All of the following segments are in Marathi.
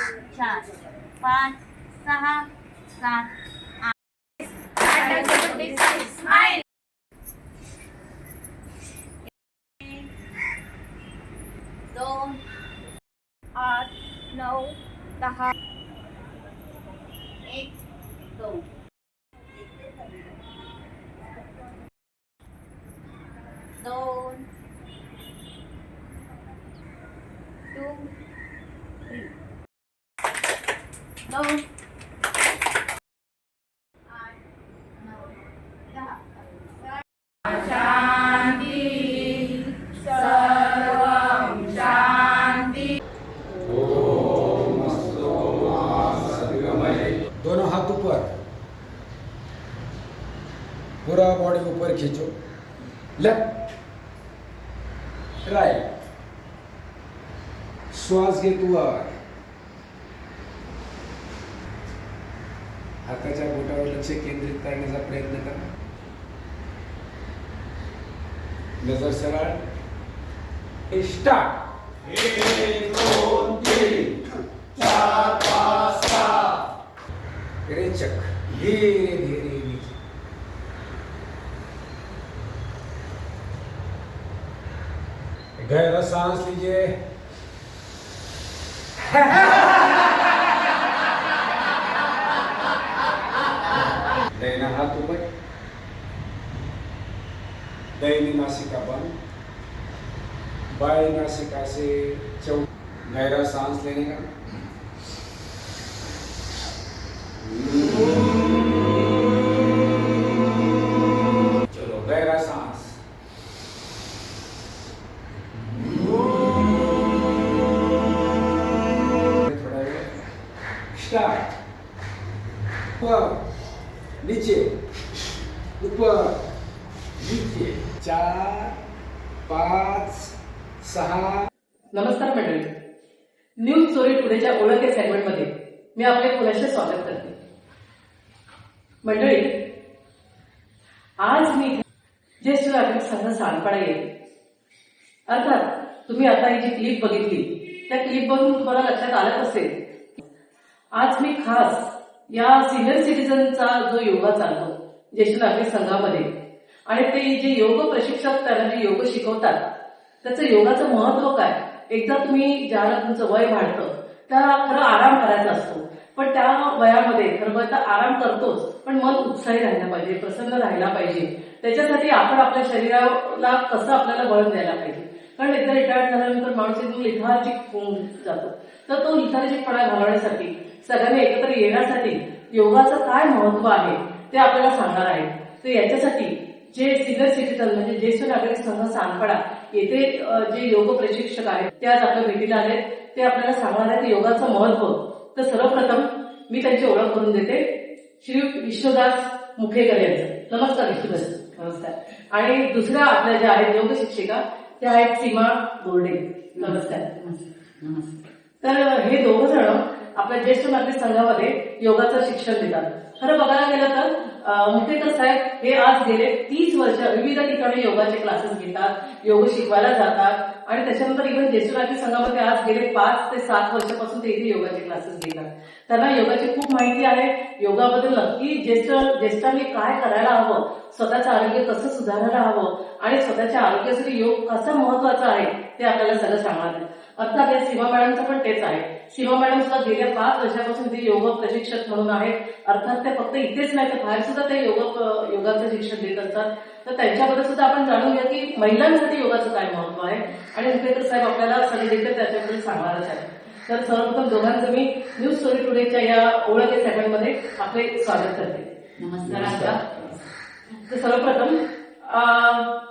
4 5 6 7 8 2 8 9 10 1 2 2 2 3 2 8 9 10 शांती सर्वं शांती। दोनों हाथ ऊपर, पूरा बॉडी ऊपर खींचो। लेफ्ट राइट, श्वास घेत वर, हाताच्या बोटावर लक्ष केंद्रित करण्याचा प्रयत्न करा। नजर सरळ, स्टार्ट। 1 2 3 4 5 6 रेचक, धीरे धीरे नीचे। गहरा सांस लीजिए। दाहिना हाथ ऊपर, दाहिनी नासिका बंद, बाएं नासिका से गहरा सांस लेने का। चलो गहरा सांस, थोड़ा स्टार्ट। ऊपर नीचे, ऊपर नीचे, 4 5 6। नमस्कार मंडळी, न्यूज स्टोरी टुडेच्या ओळख या सेगमेंटमध्ये मी आपले पुनश्च स्वागत करते। मंडळी, आज मी ज्येष्ठ नागरिक संघ सांडपाडा येते। अर्थात तुम्ही आता ही जी क्लिप बघितली त्या क्लिपवरून तुम्हाला लक्षात आलंच असेल, आज मी खास या सिनियर सिटीजनचा जो योगा चालतो ज्येष्ठ नागरिक संघामध्ये, आणि ते जे योग प्रशिक्षक त्यांना जे योग शिकवतात त्याचं योगाचं महत्व काय, एकदा तुम्ही ज्याला तुमचं वय वाढतं त्याला खरं आराम करायचा असतो, पण त्या वयामध्ये खरं तर आराम करतोच, पण मन उत्साही राहायला पाहिजे, प्रसन्न राहायला पाहिजे। त्याच्यासाठी आपण आपल्या शरीराला कसं आपल्याला वळण द्यायला पाहिजे, कारण एकदा रिटायर्ड झाल्यानंतर माणूस एकदम लिथार्जिक होऊन जातो। तर तो लिथार्जिकपणा घालवण्यासाठी, सगळ्यांनी एकत्र येण्यासाठी योगाचं काय महत्व आहे ते आपल्याला सांगणार आहे। तर याच्यासाठी जे सिनियर सिटीजन म्हणजे ज्येष्ठ नागरिक संघ सांडपाडा येथे जे योग प्रशिक्षक आहेत ते आज आपल्या भेटीला आले, ते आपल्याला सांगणार आहेत योगाचं महत्व। तर सर्वप्रथम मी त्यांची ओळख करून देते, श्री विश्वदास मुखेकर यांचं। नमस्कार विश्वदास। नमस्कार। आणि दुसऱ्या आपल्या ज्या आहेत योग शिक्षिका त्या आहेत सीमा बोर्डे। नमस्कार। नमस्कार। तर हे दोघं जण आपल्या ज्येष्ठ नागरिक संघामध्ये योगाचं शिक्षण देतात। खरं बघायला गेलं तर मुखेकर साहेब हे आज गेले 30 वर्ष विविध ठिकाणी योगाचे क्लासेस घेतात, योग शिकवायला जातात, आणि त्याच्यानंतर इव्हन ज्येष्ठ नागरिक संघामध्ये आज गेले 5 ते 7 वर्षापासून ते इथे योगाचे क्लासेस घेतात। त्यांना योगाची खूप माहिती आहे, योगाबद्दल नक्की ज्येष्ठांनी काय करायला हवं, स्वतःचं आरोग्य कसं सुधारायला हवं, आणि स्वतःच्या आरोग्यासाठी योग कसा महत्वाचा आहे ते आपल्याला सगळं सांगणार आहे। अर्थात या सीमा मॅडमचं पण तेच आहे। सीमा मॅडम सुद्धा गेल्या 5 वर्षापासून ते योग प्रशिक्षक म्हणून आहेत। अर्थात ते फक्त इथेच नाही तर बाहेर सुद्धा ते योगाचं शिक्षण देत असतात। तर त्यांच्याबद्दल सुद्धा आपण जाणून घ्या की महिलांसाठी योगाचं काय महत्व आहे, आणि मुखेकर साहेब आपल्याला सगळे देखील त्याच्याबद्दल सांगणारच आहे। तर सर्वप्रथम दोघांचं मी न्यूज स्टोरी टुडेच्या या ओळख या सेगमेंटमध्ये आपले स्वागत करते। नमस्कार। तर सर्वप्रथम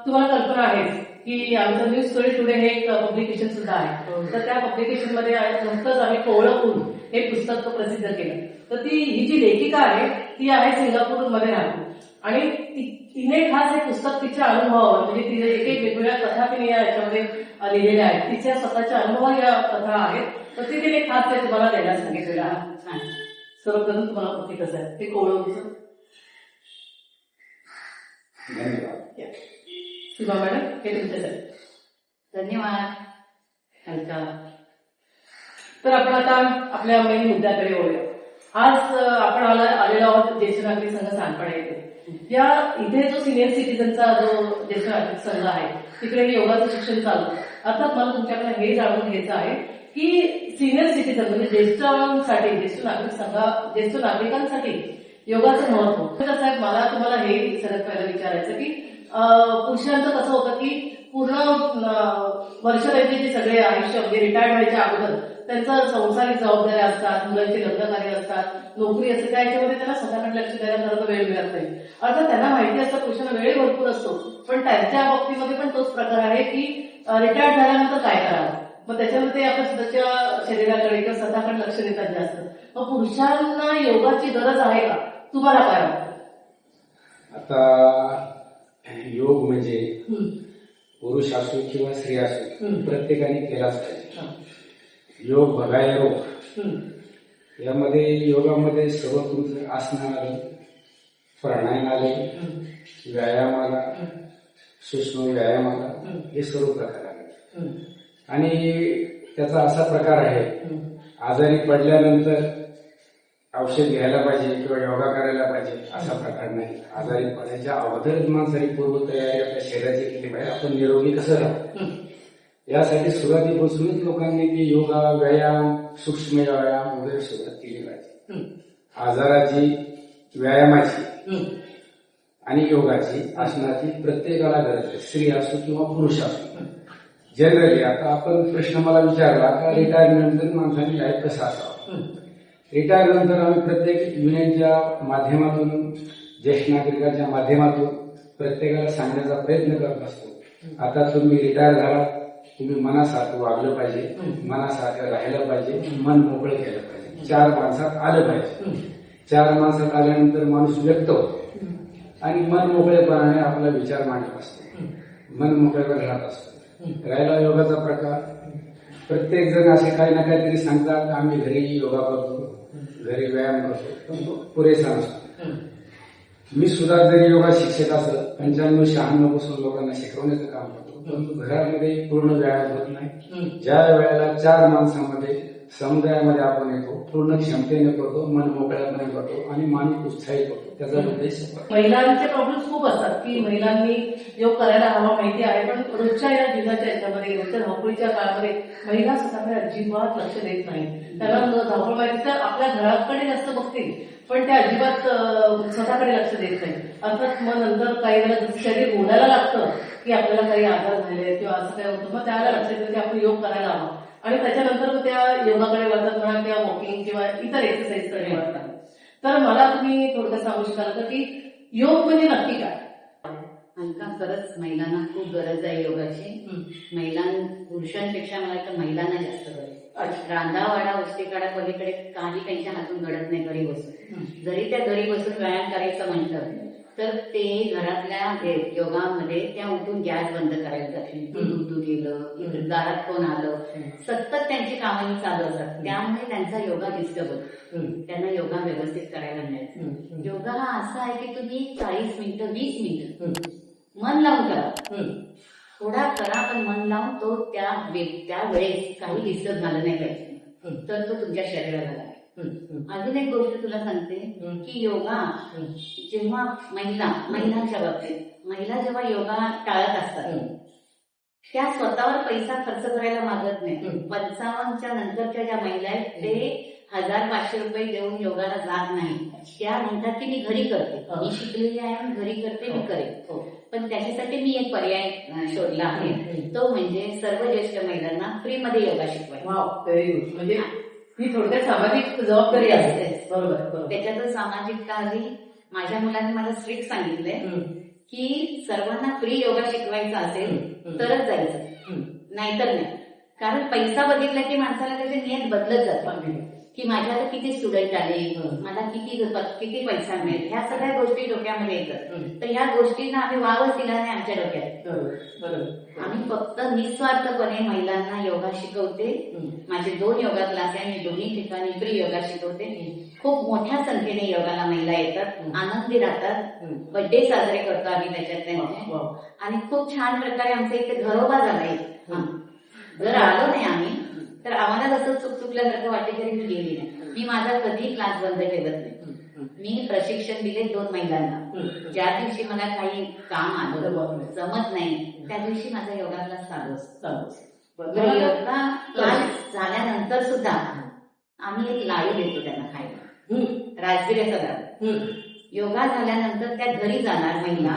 तुम्हाला कल्पना आहे की आमचं न्यूज स्टोरी टुडे हे एक पब्लिकेशन सुद्धा आहे। तर त्या पब्लिकेशन मध्ये नुकतंच आम्ही कोवळहून हे पुस्तक प्रसिद्ध केलं। तर ही जी लेखिका आहे ती आहे सिंगापूरमध्ये राहते, आणि तिने खास हे पुस्तक तिच्या अनुभवावर, म्हणजे तिने एक वेगवेगळ्या कथा तिने याच्यामध्ये लिहिलेल्या आहेत, तिच्या स्वतःच्या अनुभवावर या कथा आहेत। तर ती तिने खास ते तुम्हाला द्यायला सांगितलेलं आहे। सर्वप्रथम तुम्हाला माहिती कसं आहे ते कोवळहूनचं। धन्यवाद। सीमा मॅडम हे तुमच्यासाठी। धन्यवाद। हलका तर आपण आता आपल्या मेन मुद्द्याकडे वळूया. आज आपण आलेलो आहोत ज्येष्ठ नागरिक संघ सांडपाडा येथे. या इथे जो सिनियर सिटीजनचा जो ज्येष्ठ नागरिक संघ आहे तिकडे योगाचं शिक्षण चालू आहे. अर्थात मला तुमच्याकडे हे जाणून घ्यायचं आहे की सिनियर सिटीजन म्हणजे ज्येष्ठांसाठी ज्येष्ठ नागरिकांसाठी योगाचं महत्व. तर साहेब मला तुम्हाला हे सगळ्यात पहिलं विचारायचं की पुरुषांचं कसं होतं की पूर्ण वर्ष त्यांचे जे सगळे आयुष्य म्हणजे रिटायर्ड व्हायच्या अगोदर त्यांचं संसारिक जबाबदाऱ्या असतात, मुलांचे लग्न कार्य असतात, नोकरी असते, त्याच्यामध्ये त्यांना स्वतःकडे लक्ष द्यायला खरं तर वेळ मिळत नाही. अर्थात त्यांना माहिती असतं पुरुषांना वेळ भरपूर असतो, पण त्यांच्या बाबतीमध्ये पण तोच प्रकार आहे की रिटायर्ड झाल्यानंतर काय करावं. मग त्याच्यामध्ये ते आपल्या स्वतःच्या शरीराकडे किंवा स्वतःकडे लक्ष देतात जास्त. मग पुरुषांना योगाची गरज आहे का, तुम्हाला काय वाटतं? आता योग म्हणजे पुरुष असो किंवा स्त्री असो प्रत्येकाने केलाच पाहिजे. योग बघाय रोग यामध्ये योगामध्ये सर्व तुमचं आसन आलं, प्राणायाम आले, व्यायाम आला, सूक्ष्म व्यायाम आला, हे सर्व प्रकार आले. आणि त्याचा असा प्रकार आहे आजारी पडल्यानंतर औषध घ्यायला पाहिजे किंवा योगा करायला पाहिजे असा प्रकार नाही. आजारी पडायच्या अगोदरच माणसाची पूर्वतयारी आपल्या शरीराची केली पाहिजे. आपण निरोगी कसं राहू यासाठी सुरुवातीपासूनच लोकांनी ती योगा, व्यायाम, सूक्ष्म व्यायाम वगैरे सुरुवात केली पाहिजे. आजाराची, व्यायामाची आणि योगाची, आसनाची प्रत्येकाला गरज आहे, स्त्री असो किंवा पुरुष असो. जनरली आता आपण प्रश्न मला विचारला का रिटायरमेंट नंतर माणसाने लाईफ कसं असावं. रिटायर नंतर आम्ही प्रत्येक युनियनच्या माध्यमातून, ज्येष्ठ नागरिकांच्या माध्यमातून प्रत्येकाला सांगण्याचा प्रयत्न करत असतो. आता तुम्ही रिटायर झाला, तुम्ही मनासारखं वागलं पाहिजे, मनासारखं राहिलं पाहिजे, मन मोकळं केलं पाहिजे, चार माणसात आलं पाहिजे. चार माणसात आल्यानंतर माणूस व्यक्त होतो आणि मन मोकळेपणाने आपला विचार मांडत असतो, मन मोकळेपण राहत असतो. राहिला योगाचा प्रकार, प्रत्येक जण असे काही ना काहीतरी सांगतात आम्ही घरी योगा करतो, घरी व्यायाम करतो, पण तो पुरेसा नसतो. मी सुद्धा जरी योगा शिक्षक असं 95-96 पासून लोकांना शिकवण्याचं काम करतो, परंतु घरामध्ये पूर्ण व्यायाम होत नाही. ज्या वेळेला चार माणसामध्ये समुदायामध्ये आपण येतो, पूर्ण क्षमतेने करतो, मन मोकळ्यापणे करतो आणि माणूस उत्साहित होतो. त्याचा उद्देश महिलांचे प्रॉब्लेम्स खूप असतात की महिलांनी योग करायला हवा माहिती आहे, पण रोजच्या या जीवनाच्या याच्यामध्ये, रोजच्या धावपळीच्या काळामध्ये महिला स्वतःकडे अजिबात लक्ष देत नाही. त्यांना धावपळ माहिती तर आपल्या घराकडे जास्त बघतील, पण ते अजिबात स्वतःकडे लक्ष देत नाही. अर्थात मग नंतर काही वेळेला शरीर बोलायला लागतं की आपल्याला काही आजार झाले किंवा असं काय होतं, मग त्याला लक्ष देतं की आपण योग करायला हवा आणि त्याच्यानंतर मग त्या योगाकडे वळतात म्हणा किंवा वॉकिंग किंवा इतर एक्सरसाइजकडे वळतात. तर मला तुम्ही थोडक्यात सांगू शकाल का की योग म्हणजे नक्की काय? अंका खरंच महिलांना खूप गरज आहे योगाची. पुरुषांपेक्षा मला तर महिलांना जास्त गरज आहे. रांधावाडा उष्टीकाडा पलीकडे काही त्यांच्या हातून घडत नाही घरी बसून. जरी त्या घरी बसून व्यायाम करायचं म्हटलं तर ते घरातल्या योगामध्ये त्या उठून गॅस बंद करायला जातील, दूध गेलं, दारात कोण आलं, सतत त्यांची कामं चालू असतात. त्यामुळे त्यांचा योगा डिस्टर्ब होतो, त्यांना योगा व्यवस्थित करायला मिळत. योगा हा असा आहे की तुम्ही 40 मिनिटं 20 मिनिटं मन लावून करा, थोडा करा पण मन लावून तो त्या वेळेस काही डिस्टर्ब झालं नाही पाहिजे, तर तो तुमच्या शरीराला लागेल. अजून एक गोष्ट तुला सांगते की योगा जेव्हा महिलांच्या बाबतीत महिला जेव्हा योगा टाळत असतात त्या स्वतःवर पैसा खर्च करायला मागत नाही. 55च्या नंतरच्या ज्या महिला आहेत ते 1000-500 रुपये देऊन योगाला जात नाही. त्या म्हणतात की मी घरी करते, मी शिकलेली आहे, मी घरी करते, मी करेन. पण त्याच्यासाठी मी एक पर्याय शोधला आहे, तो म्हणजे सर्व ज्येष्ठ महिलांना फ्रीमध्ये योगा शिकवायचा. Very good. म्हणजे ही थोडक्यात सामाजिक जबाबदारी असते. बरोबर. त्याच्यातच सामाजिकता आली. माझ्या मुलांनी मला स्ट्रिक्ट सांगितलंय की सर्वांना फ्री योगा शिकवायचा असेल तरच जायचं, नाहीतर नाही. कारण पैसा बघितला की माणसाला त्याचे नियत बदलत जातात की माझ्याला किती स्टुडंट आले, मला किती पैसा मिळेल, ह्या सगळ्या गोष्टी डोक्यामध्ये येतात. तर ह्या गोष्टींना आम्ही वावच दिला नाही आमच्या डोक्यात. आम्ही फक्त निस्वार्थपणे महिलांना योगा शिकवते. माझे 2 योगा क्लास आहे, मी दोन्ही ठिकाणी फ्री योगा शिकवते. खूप मोठ्या संख्येने योगाला महिला येतात, आनंदी राहतात, बर्थडे साजरे करतो आम्ही त्याच्यात त्यांचे. आणि खूप छान प्रकारे आमच्या इथे घरोबा झाला. जर आलो नाही आम्ही तर आम्हाला तसं चुकल्यासारखं वाटते तरी मी गेली नाही. मी माझा कधी क्लास बंद ठेवत नाही. मी प्रशिक्षण दिले 2 महिलांना. ज्या दिवशी मला काही काम आलं जमत नाही त्या दिवशी माझा योगा क्लास चालू असतो. योगा क्लास झाल्यानंतर सुद्धा आम्ही एक लाडू देतो त्यांना खायला, राजगिऱ्याचा लाडू. योगा झाल्यानंतर त्या घरी जाणार महिला,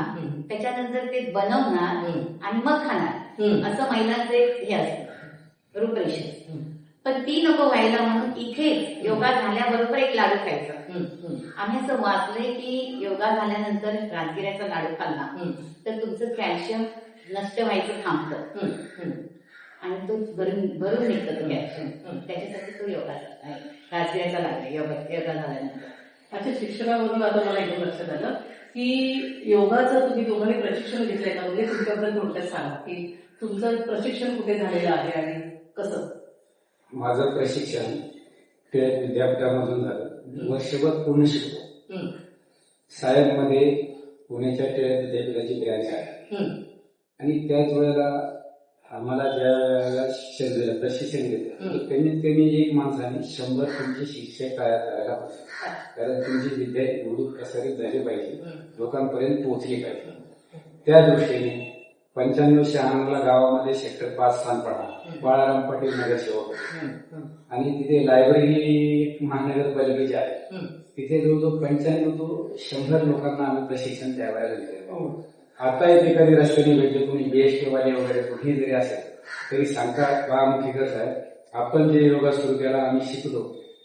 त्याच्यानंतर ते बनवणार आणि मग खाणार, असं महिलांचं एक हे असतं रूपरेषा. पण ती नको व्हायला म्हणून इथे योगा झाल्याबरोबर एक लाडू खायचा. आम्ही असं वाचलंय की योगा झाल्यानंतर राजगिऱ्याचा लाडू खाल्ला तर तुमचं कॅल्शियम नष्ट व्हायचं थांबतं आणि तो भरून निघतं तो कॅल्शियम. त्याच्यासाठी तो योगा राजगिऱ्याचा लाडू योगा झाल्यानंतर. अच्छा, शिक्षणावरून आता मला एकदम लक्षात आलं की योगाचं तुम्ही दोघांनी प्रशिक्षण घेतलंय का? म्हणजे तुमच्याबद्दल थोडक्यात सांगा की तुमचं प्रशिक्षण कुठे झालेलं आहे आणि कसं? माझं प्रशिक्षण टिळक विद्यापीठामधून झालं. वर्षभर पूर्ण शिकलो. सायनमध्ये पुण्याच्या टिळक विद्यापीठाची ब्रँच आहे आणि त्याच वेळेला आम्हाला ज्या वेळेला शिक्षण दिलं, प्रशिक्षण घेतलं, कमीत कमी एक माणसाने 100 तुमचे शिक्षक तयार करायला पाहिजे. कारण तुमची विद्या एवढी प्रसारित झाली पाहिजे, लोकांपर्यंत पोहोचली पाहिजे. त्या दृष्टीने 95-96 गावामध्ये सेक्टर 5 स्थान पडला. बाळाराम पाटील नगरसेवक आणि तिथे लायब्ररी महानगरपालिकेची आहे. तिथे जवळजवळ 95 to 100 लोकांना आम्ही प्रशिक्षण त्यावेळेला दिलं. आता इथे कधी रस्त्याने भेटले कोणी BST वाले वगैरे कुठेही जरी असेल तरी सांगतात, बा मुखीकर साहेब आपण जे योगा सुरू केला आम्ही शिकलो.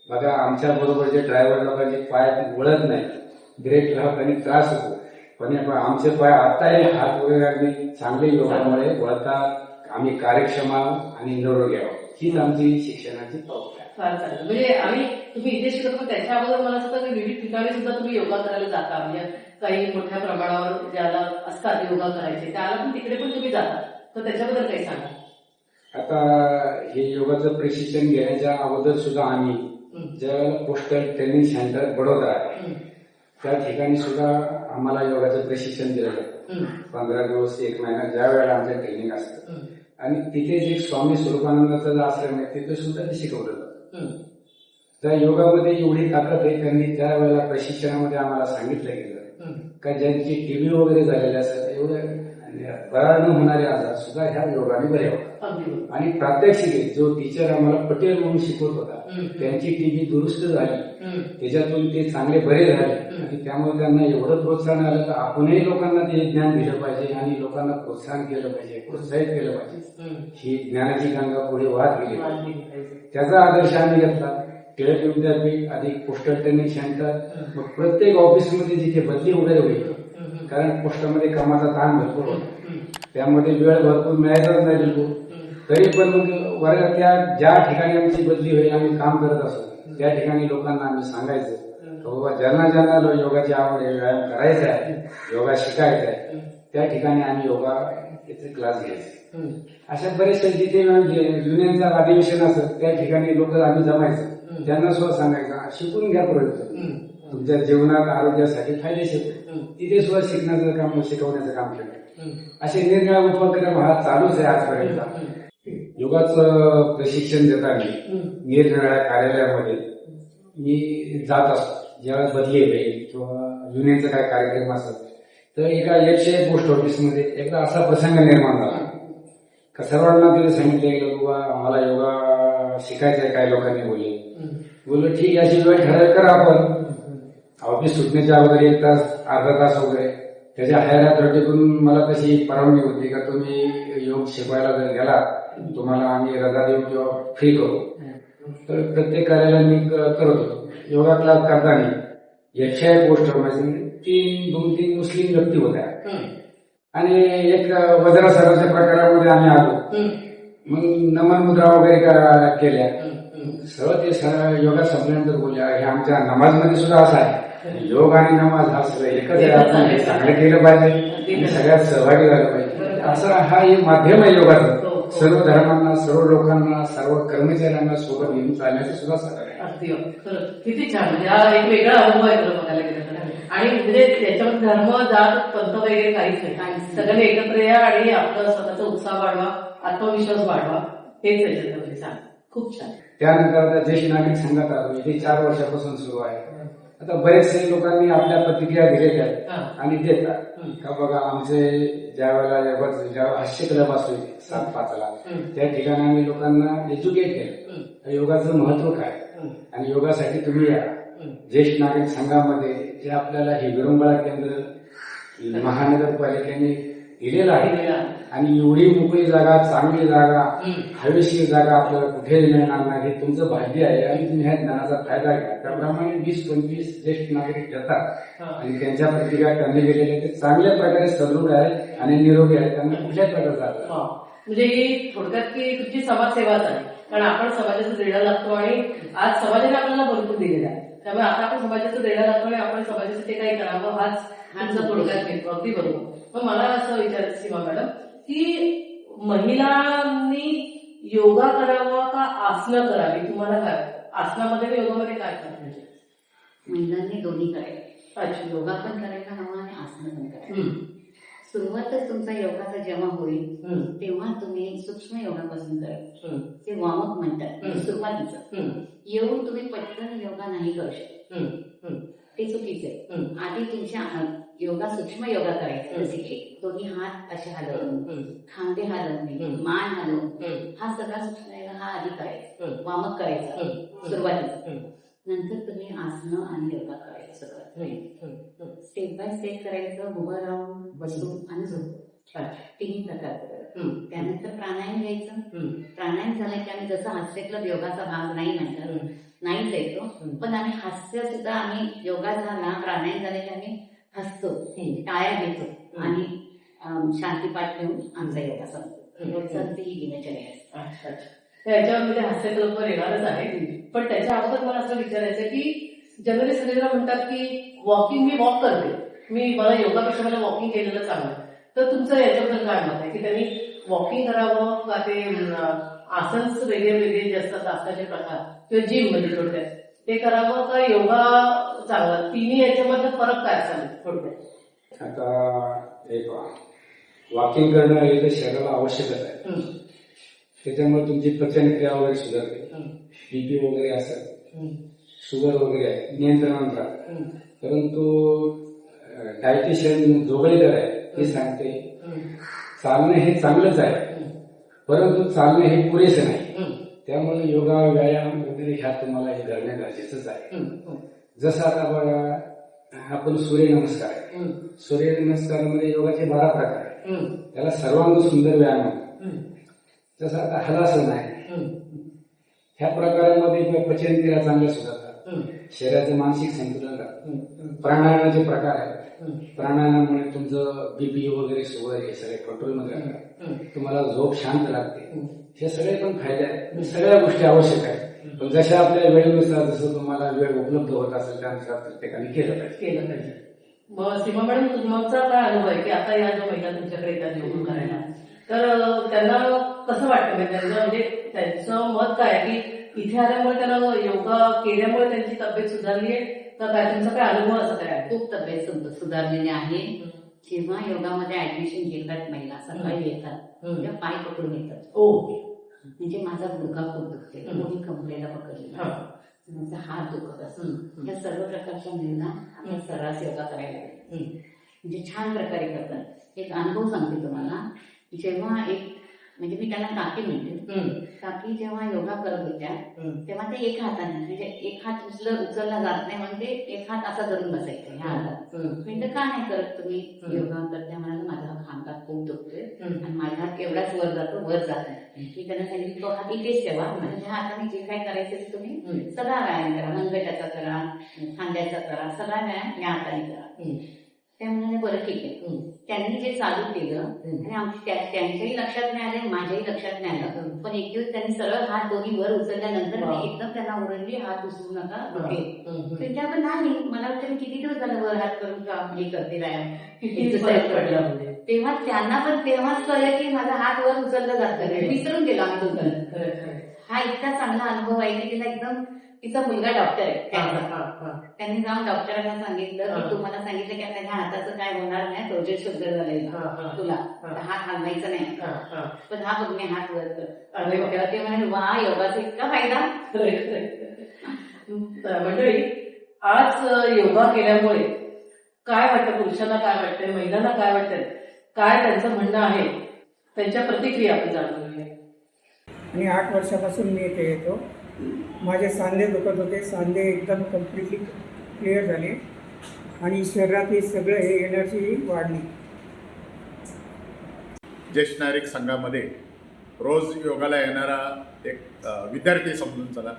बघा आमच्या बरोबर जे ड्रायव्हर लोकांचे पाय वळत नाही, ब्रेक लावताना त्रास होतो, पण आमचे पाय आताही हात वगैरे अगदी चांगले योगामुळे वळतात. आम्ही कार्यक्षम आहोत आणि निरोगी आहोत. हीच आमची शिक्षणाची पावती आहे. फार चांगलं. म्हणजे तुम्ही इथे शिकत पण त्याच्या अगोदर मला असं की विविध ठिकाणी सुद्धा तुम्ही योगा करायला जाता. म्हणजे काही मोठ्या प्रमाणावर ज्याला असतात योगा करायचे त्याला पण तिकडे पण तुम्ही जाता, तर त्याच्याबद्दल काही सांगा. आता हे योगाचं प्रशिक्षण घेण्याच्या अगोदर सुद्धा आम्ही ज्या पोस्टल ट्रेनिंग सेंटर बडोदा आहे त्या ठिकाणी सुद्धा आम्हाला योगाचं प्रशिक्षण दिलं जातं. 15 दिवस 1 महिना ज्या वेळेला आमचं ट्रेनिंग असतं आणि तिथे जे स्वामी स्वरूपानंदाचा जो आश्रम आहे तिथे सुद्धा ते शिकवलं जातं. त्या योगामध्ये एवढी ताकद आहे त्यांनी त्या वेळेला प्रशिक्षणामध्ये आम्हाला सांगितलं गेलं का ज्यांची TB वगैरे झालेले असतात एवढे बरा न होणारे आजार सुद्धा ह्या योगाने बरे होतात. आणि प्रात्यक्षिक जो टीचर आम्हाला पटेल म्हणून शिकवत होता त्यांची TB दुरुस्त झाली, त्याच्यातून ते चांगले बरे झाले आणि त्यामुळे त्यांना एवढं प्रोत्साहन आलं तर आपणही लोकांना ते ज्ञान दिलं पाहिजे आणि लोकांना प्रोत्साहन केलं पाहिजे, प्रोत्साहित केलं पाहिजे. ही ज्ञानाची गंगा पुढे वाहत गेली पाहिजे. त्याचा आदर्श आम्ही घेतला. टिळक विद्यापीठ अधिक पोस्टल ट्रेनिंग सेंटर, मग प्रत्येक ऑफिसमध्ये जिथे बदली वगैरे होईल कारण पोस्टामध्ये कामाचा ताण भरपूर होता, त्यामध्ये वेळ भरपूर मिळायचाच नाही बिलकुल. तरी पण मग वर्गातल्या ज्या ठिकाणी आमची बदली होईल आम्ही काम करत असतो त्या ठिकाणी लोकांना आम्ही सांगायचं बाबा ज्यांना ज्यांना योगाची आवड आहे, व्यायाम करायचा आहे, योगा शिकायचा आहे त्या ठिकाणी आम्ही योगा क्लास घ्यायचे. अशा बरेचसे जिथे युनियनचं अधिवेशन असत त्या ठिकाणी लोक आम्ही जमायचं, त्यांना सुद्धा सांगायचं शिकून घ्या प्रयत्न तुमच्या जीवनात आरोग्यासाठी फायदेशीर. तिथे सुद्धा शिकण्याचं काम शिकवण्याचं काम केलं. असे निरनिराळे उपक्रम हा चालूच आहे आजपर्यंत. योगाचं प्रशिक्षण देताना निरनिराळ्या कार्यालयामध्ये मी जात असतो. ज्यावेळेस बदली येईल किंवा युनियनचा काय कार्यक्रम असत तर एका 101 पोस्ट ऑफिसमध्ये एकदा असा प्रसंग निर्माण झाला का सर्वांना तिथे सांगितलं गेलं बाबा आम्हाला योगा शिकायचा आहे. काही लोकांनी बोललो ठीक आहे, अशी वेळ ठराव करा आपण. ऑफिस सुटण्याच्या अगोदर 1 तास अर्धा तास वगैरे त्याच्या हायर अथॉरिटीकडून मला तशी परवानगी होती का तुम्ही योग शिकवायला जर गेला तुम्हाला आम्ही रजा देऊ किंवा फ्री करू. तर प्रत्येक कार्यालयात मी करत होतो. योगा क्लास करताना 101 पोस्ट ऑफिसमध्ये 2-3 मुस्लिम व्यक्ती होत्या आणि एक वज्रासनाच्या प्रकारामध्ये आम्ही आलो. मग नमन मुद्रा वगैरे केल्या. सर्व ते योगा संपल्यानंतर बोलल्या हे आमच्या नमाजमध्ये सुद्धा असं आहे, योग आणि नमाज हा सगळं एकच आहे, आपण हे चांगलं केलं पाहिजे आणि सगळ्यात सहभागी झालं पाहिजे. असं हा एक माध्यम आहे योगाचं. सर्व धर्मांना, सर्व लोकांना, सर्व कर्मचाऱ्यांना सोबत घेऊन चालण्याचं सुद्धा सगळं आहे. अगदी किती छान. म्हणजे हा एक वेगळा अनुभव आहे तुला बघायला गेलं तर. आणि म्हणजे त्याच्यामध्ये धर्म जात पंथ वगैरे काहीच नाही, सगळ्यांनी एकत्र या आणि आपला स्वतःचा उत्साह वाढवा, आत्मविश्वास वाढवा, हेच त्याच्यामध्ये सांग. खूप छान. त्यानंतर आता ज्येष्ठ नागरिक संघात आलो, हे 4 वर्षापासून सुरू आहे. आता बरेचसे लोकांनी आपल्या प्रतिक्रिया दिलेल्या आहेत हा. आणि देतात का बघा आमचे ज्या वेळेला हास्य क्लब असतो 7-5ला त्या ठिकाणी आम्ही लोकांना एज्युकेट केलं योगाचं महत्व काय आणि योगासाठी तुम्ही या. ज्येष्ठ नागरिक संघामध्ये जे आपल्याला हे विरंगुळा केंद्र महानगरपालिकेने दिलेलं आहे आणि एवढी मोकळी जागा, चांगली जागा, हवेशीर जागा आपल्याला कुठेही मिळणार नाही. हे तुमचं भाग्य आहे आणि तुम्ही ह्या ज्ञानाचा फायदा घ्या. त्याप्रमाणे 20-25 ज्येष्ठ नागरिक येतात आणि त्यांच्या प्रतिक्रिया कमी गेलेल्या ते चांगल्या प्रकारे सदृढ आहेत आणि निरोगी आहेत. त्यांना कुठल्याच प्रकारचा म्हणजे ही थोडक्यात की तुमची समाजसेवाच आहे. कारण आपण समाजाचं देणं लागतो आणि आज समाजाने आपल्याला भरपूर दिलेला आहे. त्यामुळे आता आपण समाजाचं देणं लागतो आणि आपण समाजासाठी काही करावं हाच आमचा थोडक्यात हेतू. अगदी बरोबर. मग मला असं विचारायचं सीमा मॅडम की महिलांनी योगा करावा का आसनं करावी, तुम्हाला काय आसनामध्ये आणि योगामध्ये काय करावं? म्हणजे महिलांनी दोन्ही करायचं. अच्छा. योगा पण करायला हवा आणि आसनं पण करायचं. सुरुवातच तुमचा योगाचा जेव्हा होईल तेव्हा तुम्ही सूक्ष्म योगापासून करायचं. ते वॉर्मअप म्हणतात सुरुवातीचं. येऊन तुम्ही पटकन योगा नाही करू शकत, ते चुकीचं आहे. आधी तुमच्या योगा सूक्ष्म योगा करायचा. जसे की दोन्ही हात असे हलवून, खांदे हलवणे, मान हलवून, हा सगळा सूक्ष्म योगा हा आधी करायचा, वॉर्मअप करायचा सुरुवातीचं. नंतर तुम्ही आसनं आणि योगा करायचं सगळं स्टेप बाय स्टेप करायचं. उभं राहून, बसून आणि झोपून, 3 प्रकार करायचं. त्यानंतर प्राणायाम घ्यायचं. प्राणायाम झालं की आम्ही जसं हास्य क्लब योगाचा भाग नाही म्हणतात, नाहीच येतो, पण आम्ही हास्य सुद्धा आम्ही योगा झाला, प्राणायाम झाले की आम्ही हसतो, टाळ्या घेतो आणि शांतीपाठ घेऊन आमचा योगा संपतो. रोजचं ही दिनचर्या असते. अच्छा अच्छा. याच्यावर हास्य क्लबवर येणारच आहे. पण त्याच्या अगोदर मला असं विचारायचं की जनरली सगळेजण म्हणतात की वॉकिंग मी वॉक करते, मला योगापेक्षा मला वॉकिंग केलेलं चांगलं. तर तुमचं याच्याबद्दल काय मत आहे की त्यांनी वॉकिंग करावं का ते आसन्स वेगळे जे असतात आसनाचे प्रकार किंवा जिम मध्ये थोडक्यात ते करावं का योगा चांगला? तिन्ही याच्यामध्ये फरक काय असावा थोडक्यात? आता एक वॉकिंग करणं हे तर शरीराला आवश्यकच आहे. त्याच्यामुळे तुमची पचनक्रिया वगैरे सुधारते, बीपी वगैरे असतात, शुगर वगैरे आहे नियंत्रणात राहतं. परंतु डायटिशियन जोगळेकर आहे ते सांगते चालणं हे चांगलंच आहे, परंतु चालणं हे पुरेसे नाही. त्यामुळे योगा व्यायाम वगैरे ह्या तुम्हाला हे करणं गरजेचंच आहे. जसं आता बघा आपण सूर्यनमस्कार आहे, सूर्यनमस्कारामध्ये योगाचे 12 प्रकार आहे. त्याला सर्वांग सुंदर व्यायाम म्हणतात. जसं आता हलासन आहे, ह्या प्रकारामध्ये पचनक्रिया चांगल्या सुधारतात, शरीराचं मानसिक संतुलन राहतं. प्राणायामाचे प्रकार आहेत, प्राणायामामुळे तुमचं बीपी वगैरे शुगर हे सगळे कंट्रोलमध्ये राहतात, तुम्हाला झोप शांत लागते. हे सगळे पण फायदे आहेत. सगळ्या गोष्टी आवश्यक आहेत, पण जशा आपल्या वेळेनुसार जसं तुम्हाला वेळ उपलब्ध होत असेल त्यानुसार प्रत्येकाने केलं पाहिजे. मग सीमा मॅडम तुमचा काय अनुभव आहे की आता या ज्या महिला तुमच्याकडे येतात योग करायला, तर त्यांना कसं वाटतं? म्हणजे त्यांचं मत काय की इथे आल्यामुळे त्यांना योगा केल्यामुळे त्यांची तब्येत सुधारली आहे का काय? तुमचा काय अनुभव असं काय आहे? खूप तब्येत सुधारलेली आहे. जेव्हा योगामध्ये ऍडमिशन घेतात महिला, सकाळी येतात तेव्हा पाय पकडून येतात. म्हणजे माझा गुडघा खूप दुखते, कोणी कंपनीला पकडलेला, माझा हात दुखत असतो. या सर्व प्रकारच्या महिला आम्ही सर्रास योगा करायला लागले. म्हणजे छान प्रकारे करतात. एक अनुभव सांगते तुम्हाला. जेव्हा म्हणजे मी त्यांना काकी म्हणते, काकी जेव्हा योगा करत होत्या तेव्हा ते एक हाताने म्हणजे एक हात उचलला जात नाही म्हणजे एक हात असा धरून बसायचा ह्या हातात. म्हणजे का नाही करत तुम्ही योगा? तर त्या म्हणाला माझा खांदा खूप दुखतोय आणि माझा हात एवढाच वर जातो, वर जात नाही. मी त्यांना सांगितलं तो हात इथेच ठेवा, म्हणजे ह्या हाताने जे काय करायचं ते तुम्ही सगळा व्यायाम करा, मनगटाचा करा, खांद्याचा करा, सगळा व्यायाम या हाताने करा. त्या म्हणाले बरं ठीक आहे. त्यांनी जे चालू केलं आणि त्यांच्याही लक्षात नाही आलं, माझ्याही लक्षात नाही आलं. पण एक दिवस त्यांनी सरळ हात दोन्ही वर उचलल्यानंतर मी एकदम त्यांना ओरडली, हात उचलू नका दुखेल. त्या पण नाही, मला वाटतं मी किती दिवस झालं वर हात करून हे करते व्यायाम, एक्सरसाइज पडलं. तेव्हा त्यांना पण तेव्हाच कळलं की माझा हात वर उचलला जातं, विसरून गेला आम्ही दोघं. हा इतका चांगला अनुभव आहे की तिला एकदम तिचा मुलगा डॉक्टर आहे हा, त्यांचा. हा, हा. त्यांनी जाऊन डॉक्टरांना सांगितलं हा. की तुम्हाला सांगितलं की आता ह्या हाताचं काय होणार नाही, प्रोजेक्ट शुगर झालेला हा, हा. तुला, हा. तर हात हलवायचा नाही, हा, हा. पण हा बघ मी हात वर कर. अरे वा. तेव्हा ते म्हणाले वा योगाचा इतका फायदा. मंडळी, आज योगा केल्यामुळे काय वाटतं, पुरुषांना काय वाटतंय, महिलांना काय वाटतंय, काय त्यांचं म्हणणं आहे, त्यांच्या प्रतिक्रिया आपण जाणून घेऊया. आणि 8 वर्षापासून मी इथे येतो. माझे सांधे दुखत होते, सांधे एकदम कम्प्लिटली क्लिअर झाले आणि शरीरात हे सगळं हे एनर्जी वाढली. ज्येष्ठ नागरिक संघामध्ये रोज योगाला येणारा एक विद्यार्थी समजून चला.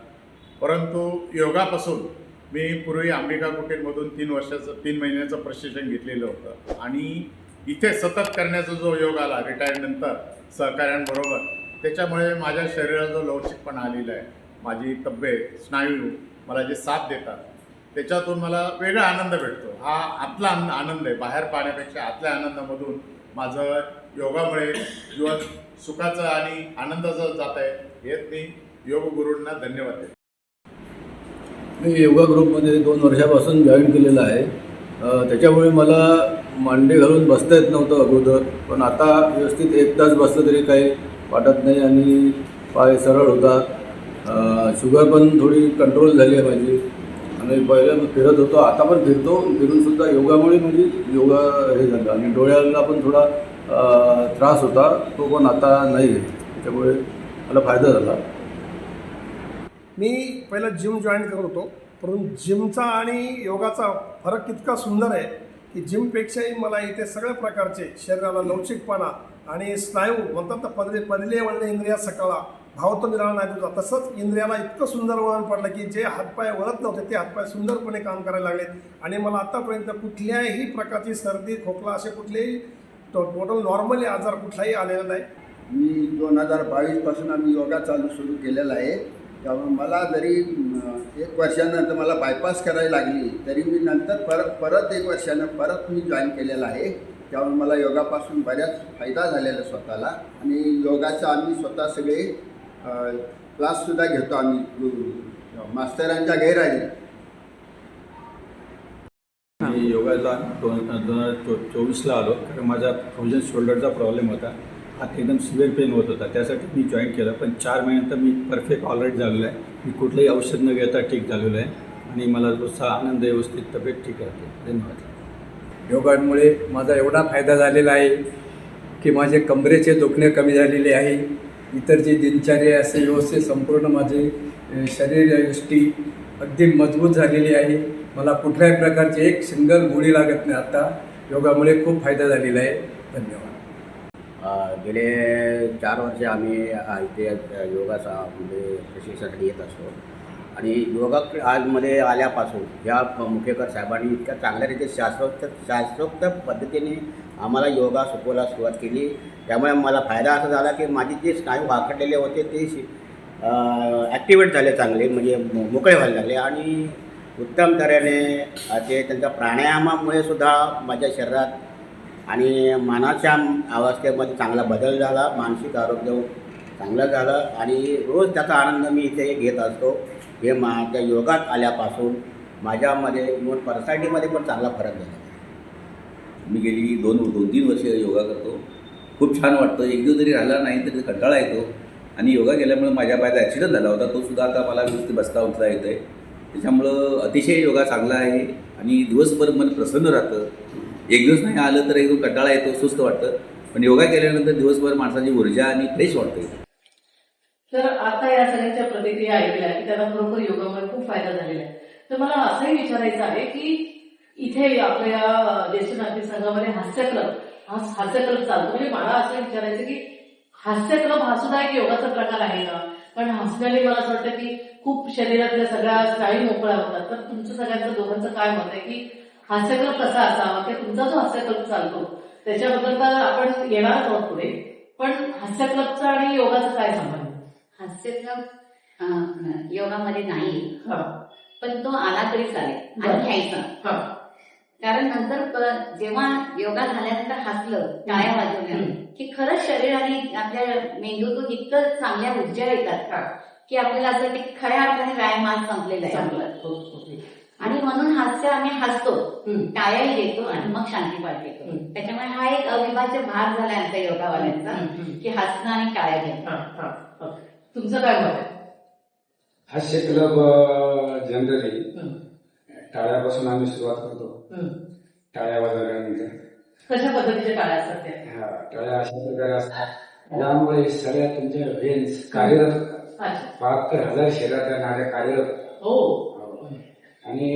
परंतु योगापासून मी पूर्वी अंबिका कुटीरमधून 3 महिन्याचं प्रशिक्षण घेतलेलं होतं आणि इथे सतत करण्याचा जो योग आला रिटायरनंतर सहकाऱ्यांबरोबर, त्याच्यामुळे माझ्या शरीराला जो लवचिकपणा आलेला आहे, माझी तब्येत, स्नायू मला जे साथ देतात, त्याच्यातून मला वेगळा आनंद भेटतो. हा आतला आनंद आहे, बाहेर पाहण्यापेक्षा आतल्या आनंदामधून माझं योगामुळे जीवन सुखाचं आणि आनंदाचं जात आहे. हेच मी योग गुरूंना धन्यवाद देतो. मी योगा ग्रुपमध्ये 2 वर्षापासून जॉईन केलेलं आहे. त्याच्यामुळे मला मांडी घालून बसता येत नव्हतं अगोदर, पण आता व्यवस्थित 1 तास बसलं तरी काही वाटत नाही आणि पाय सरळ होतात. शुगर पण थोडी कंट्रोल झाली आहे माझी आणि पहिलं मी फिरत होतो, आता पण फिरतो. फिरूनसुद्धा योगामुळे म्हणजे योगा हे झालं आणि डोळ्याला पण थोडा त्रास होता, तो पण आता नाही आहे. त्याच्यामुळे मला फायदा झाला. मी पहिलं जिम जॉईन करत होतो, परंतु जिमचा आणि योगाचा फरक इतका सुंदर आहे की जिमपेक्षाही मला इथे सगळ्या प्रकारचे शरीराला लवचिकपणा आणि स्नायू म्हणतात ना, पडले वळणे इंद्रिया सकाळा भाव तो निराळा नाही तुझा, तसंच इंद्रियाला इतकं सुंदर वळण पडलं की जे हातपाय वळत नव्हते ते हातपाय सुंदरपणे काम करायला लागलेत आणि मला आत्तापर्यंत कुठल्याही प्रकारची सर्दी खोकला असे कुठलेही टोटल नॉर्मली आजार कुठलाही आलेला नाही. मी 2022पासून आम्ही योगा सुरू केलेला आहे. त्यामुळे मला जरी 1 वर्षानंतर मला बायपास करायला लागली तरी मी नंतर परत 1 वर्षानं परत मी जॉईन केलेलं आहे. त्यामुळे मला योगापासून बऱ्याच फायदा झालेला स्वतःला आणि योगाचा आम्ही स्वतः सगळे क्लाससुद्धा घेतो आम्ही मास्तरांच्या गैरहजेरीत. मी योगाला 2024ला आलो, कारण माझा फ्रोजन शोल्डरचा प्रॉब्लेम होता. हात एकदम सिव्हिअर पेन होत होता, त्यासाठी मी जॉईन केलं. पण 4 महिन्यानंतर मी परफेक्ट ऑलराईट झालेलो आहे. मी कुठलंही औषध न घेता ठीक झालेलो आहे आणि मला रोजचा आनंद व्यवस्थित तब्येत ठीक राहते. धन्यवाद. योगामुळे माझा एवढा फायदा झालेला आहे की माझे कमरेचे दुखणे कमी झालेले आहे. इतर जी दिनचर्या असे व्यवस्थित संपूर्ण माझे शरीरयष्टी अगदी मजबूत झालेली आहे. मला कुठल्याही प्रकारची एक सिंगल गोळी लागत नाही. आता योगामुळे खूप फायदा झालेला आहे. धन्यवाद. गेले 4 वर्ष आम्ही इथे योगाचा म्हणजे प्रशिक्षणासाठी येत असतो आणि योगा आजमध्ये आल्यापासून या मुखेकर साहेबांनी इतक्या चांगल्या रीती शास्त्रोक्त पद्धतीने आम्हाला योगा शिकवायला सुरुवात केली. त्यामुळे मला फायदा असा झाला की माझे जे स्नायू वाकडलेले होते ते ॲक्टिवेट झाले, चांगले म्हणजे मोकळे व्हायला लागले आणि उत्तम तऱ्हेने ते त्यांच्या प्राणायामामुळे सुद्धा माझ्या शरीरात आणि मनाच्या अवस्थेमध्ये चांगला बदल झाला. मानसिक आरोग्य चांगलं झालं आणि रोज त्याचा आनंद मी इथे घेत असतो. हे माझ्या योगात आल्यापासून माझ्यामध्ये इव्हन पर्सनॅलिटीमध्ये पण चांगला फरक झाला. मी गेली 2-3 वर्ष योगा करतो. खूप छान वाटतं. एक दिवस जरी राहिला नाही तरी कंटाळा येतो आणि योगा केल्यामुळे माझ्या पायाचा ॲक्सिडेंट झाला होता, तो सुद्धा आता मला व्यवस्थित बसता उठता येतं आहे. त्याच्यामुळं अतिशय योगा चांगला आहे आणि दिवसभर मन प्रसन्न राहतं. एक दिवस नाही आलं तर एकदम कंटाळा येतो, सुस्त वाटतं, पण योगा केल्यानंतर दिवसभर माणसाची ऊर्जा आणि फ्रेश वाटते. तर आता या सगळ्यांच्या प्रतिक्रिया ऐकल्या की त्यांना खरोखर योगामुळे खूप फायदा झालेला आहे. तर मला असंही विचारायचं आहे की इथे आपल्या ज्येष्ठ नागरिक संघामध्ये हास्य क्लब चालतो. म्हणजे मला असं विचारायचं की हास्य क्लब हा सुद्धा एक योगाचा प्रकार आहे का? पण हसण्याने मला असं वाटतं की खूप शरीरातल्या सगळ्या स्नायू मोकळ्या होतात. तर तुमचं सगळ्यांचं दोघांचं काय मत आहे की हास्य क्लब कसा असावा किंवा तुमचा जो हास्य क्लब चालतो त्याच्याबद्दल तर आपण येणारच आहोत पुढे, पण हास्य क्लबचा आणि योगाचा काय संबंध? हास्य क्लब योगामध्ये नाही, पण तो आला तरी चालेल आणि घ्यायचा. कारण नंतर जेव्हा योगा झाल्यानंतर हसलं, टाळ्या वाजवल्या की खरंच शरीर आणि आपल्या मेंदूतून इतकं चांगल्या ऊर्जा येतात की आपल्याला असं की खऱ्या अर्थाने व्यायाम आज संपलेला आहे चांगलं. हो, आणि म्हणून हास्य आम्ही हसतो, हम्म. टाळ्याही देतो आणि मग शांतीपाठ घेतो. हम्म. त्याच्यामुळे हा एक अविभाज्य भाग झालाय आमच्या योगावाल्यांचा की हसणं आणि टाळ्या घेणं. हा, हा, हा. तुमचं काय मत आहे? हास्य क्लब जनरली हम्म. टाळ्यापासून आम्ही सुरुवात करतो. हम्म. टाळ्या वाजवल्यानंतर कशा पद्धतीच्या टाळ्या असतात त्या? टाळ्या अशा प्रकारे असतात यामुळे सगळ्या तुमच्या व्हेन्स कार्यरत होतात. अच्छा. 72,000 शरीरातल्या नाड्या कार्यरत होतात. हो. आणि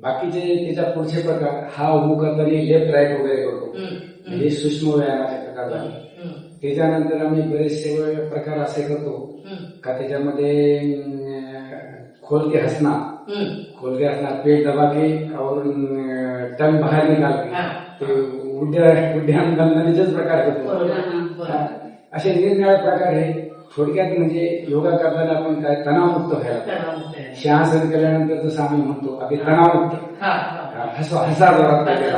बाकीचे त्याच्या पुढचे प्रकार हा उभू करताना लेफ्ट राईट वगैरे करतो. हम्म. हे सूक्ष्म व्यायामाचे प्रकार झाले. हम्म. त्याच्यानंतर आम्ही बरेचसे प्रकार असे करतो हम्म. का त्याच्यामध्ये खोल के हंसना, हम्म. खोल के हंसना, पेट दबा के और टंग बाहर निकाल के, हा. ते उड्डाण गमनाचे प्रकार करतो. बरोबर. असे निरनिराळे प्रकार आहे. थोडक्यात म्हणजे योगा करताना आपण काय तणावमुक्त व्हायला तणावमुक्त. शहासन केल्यानंतर जसं आम्ही म्हणतो आपली तणावमुक्त हा, हा. हसा जोरात पाहिजे.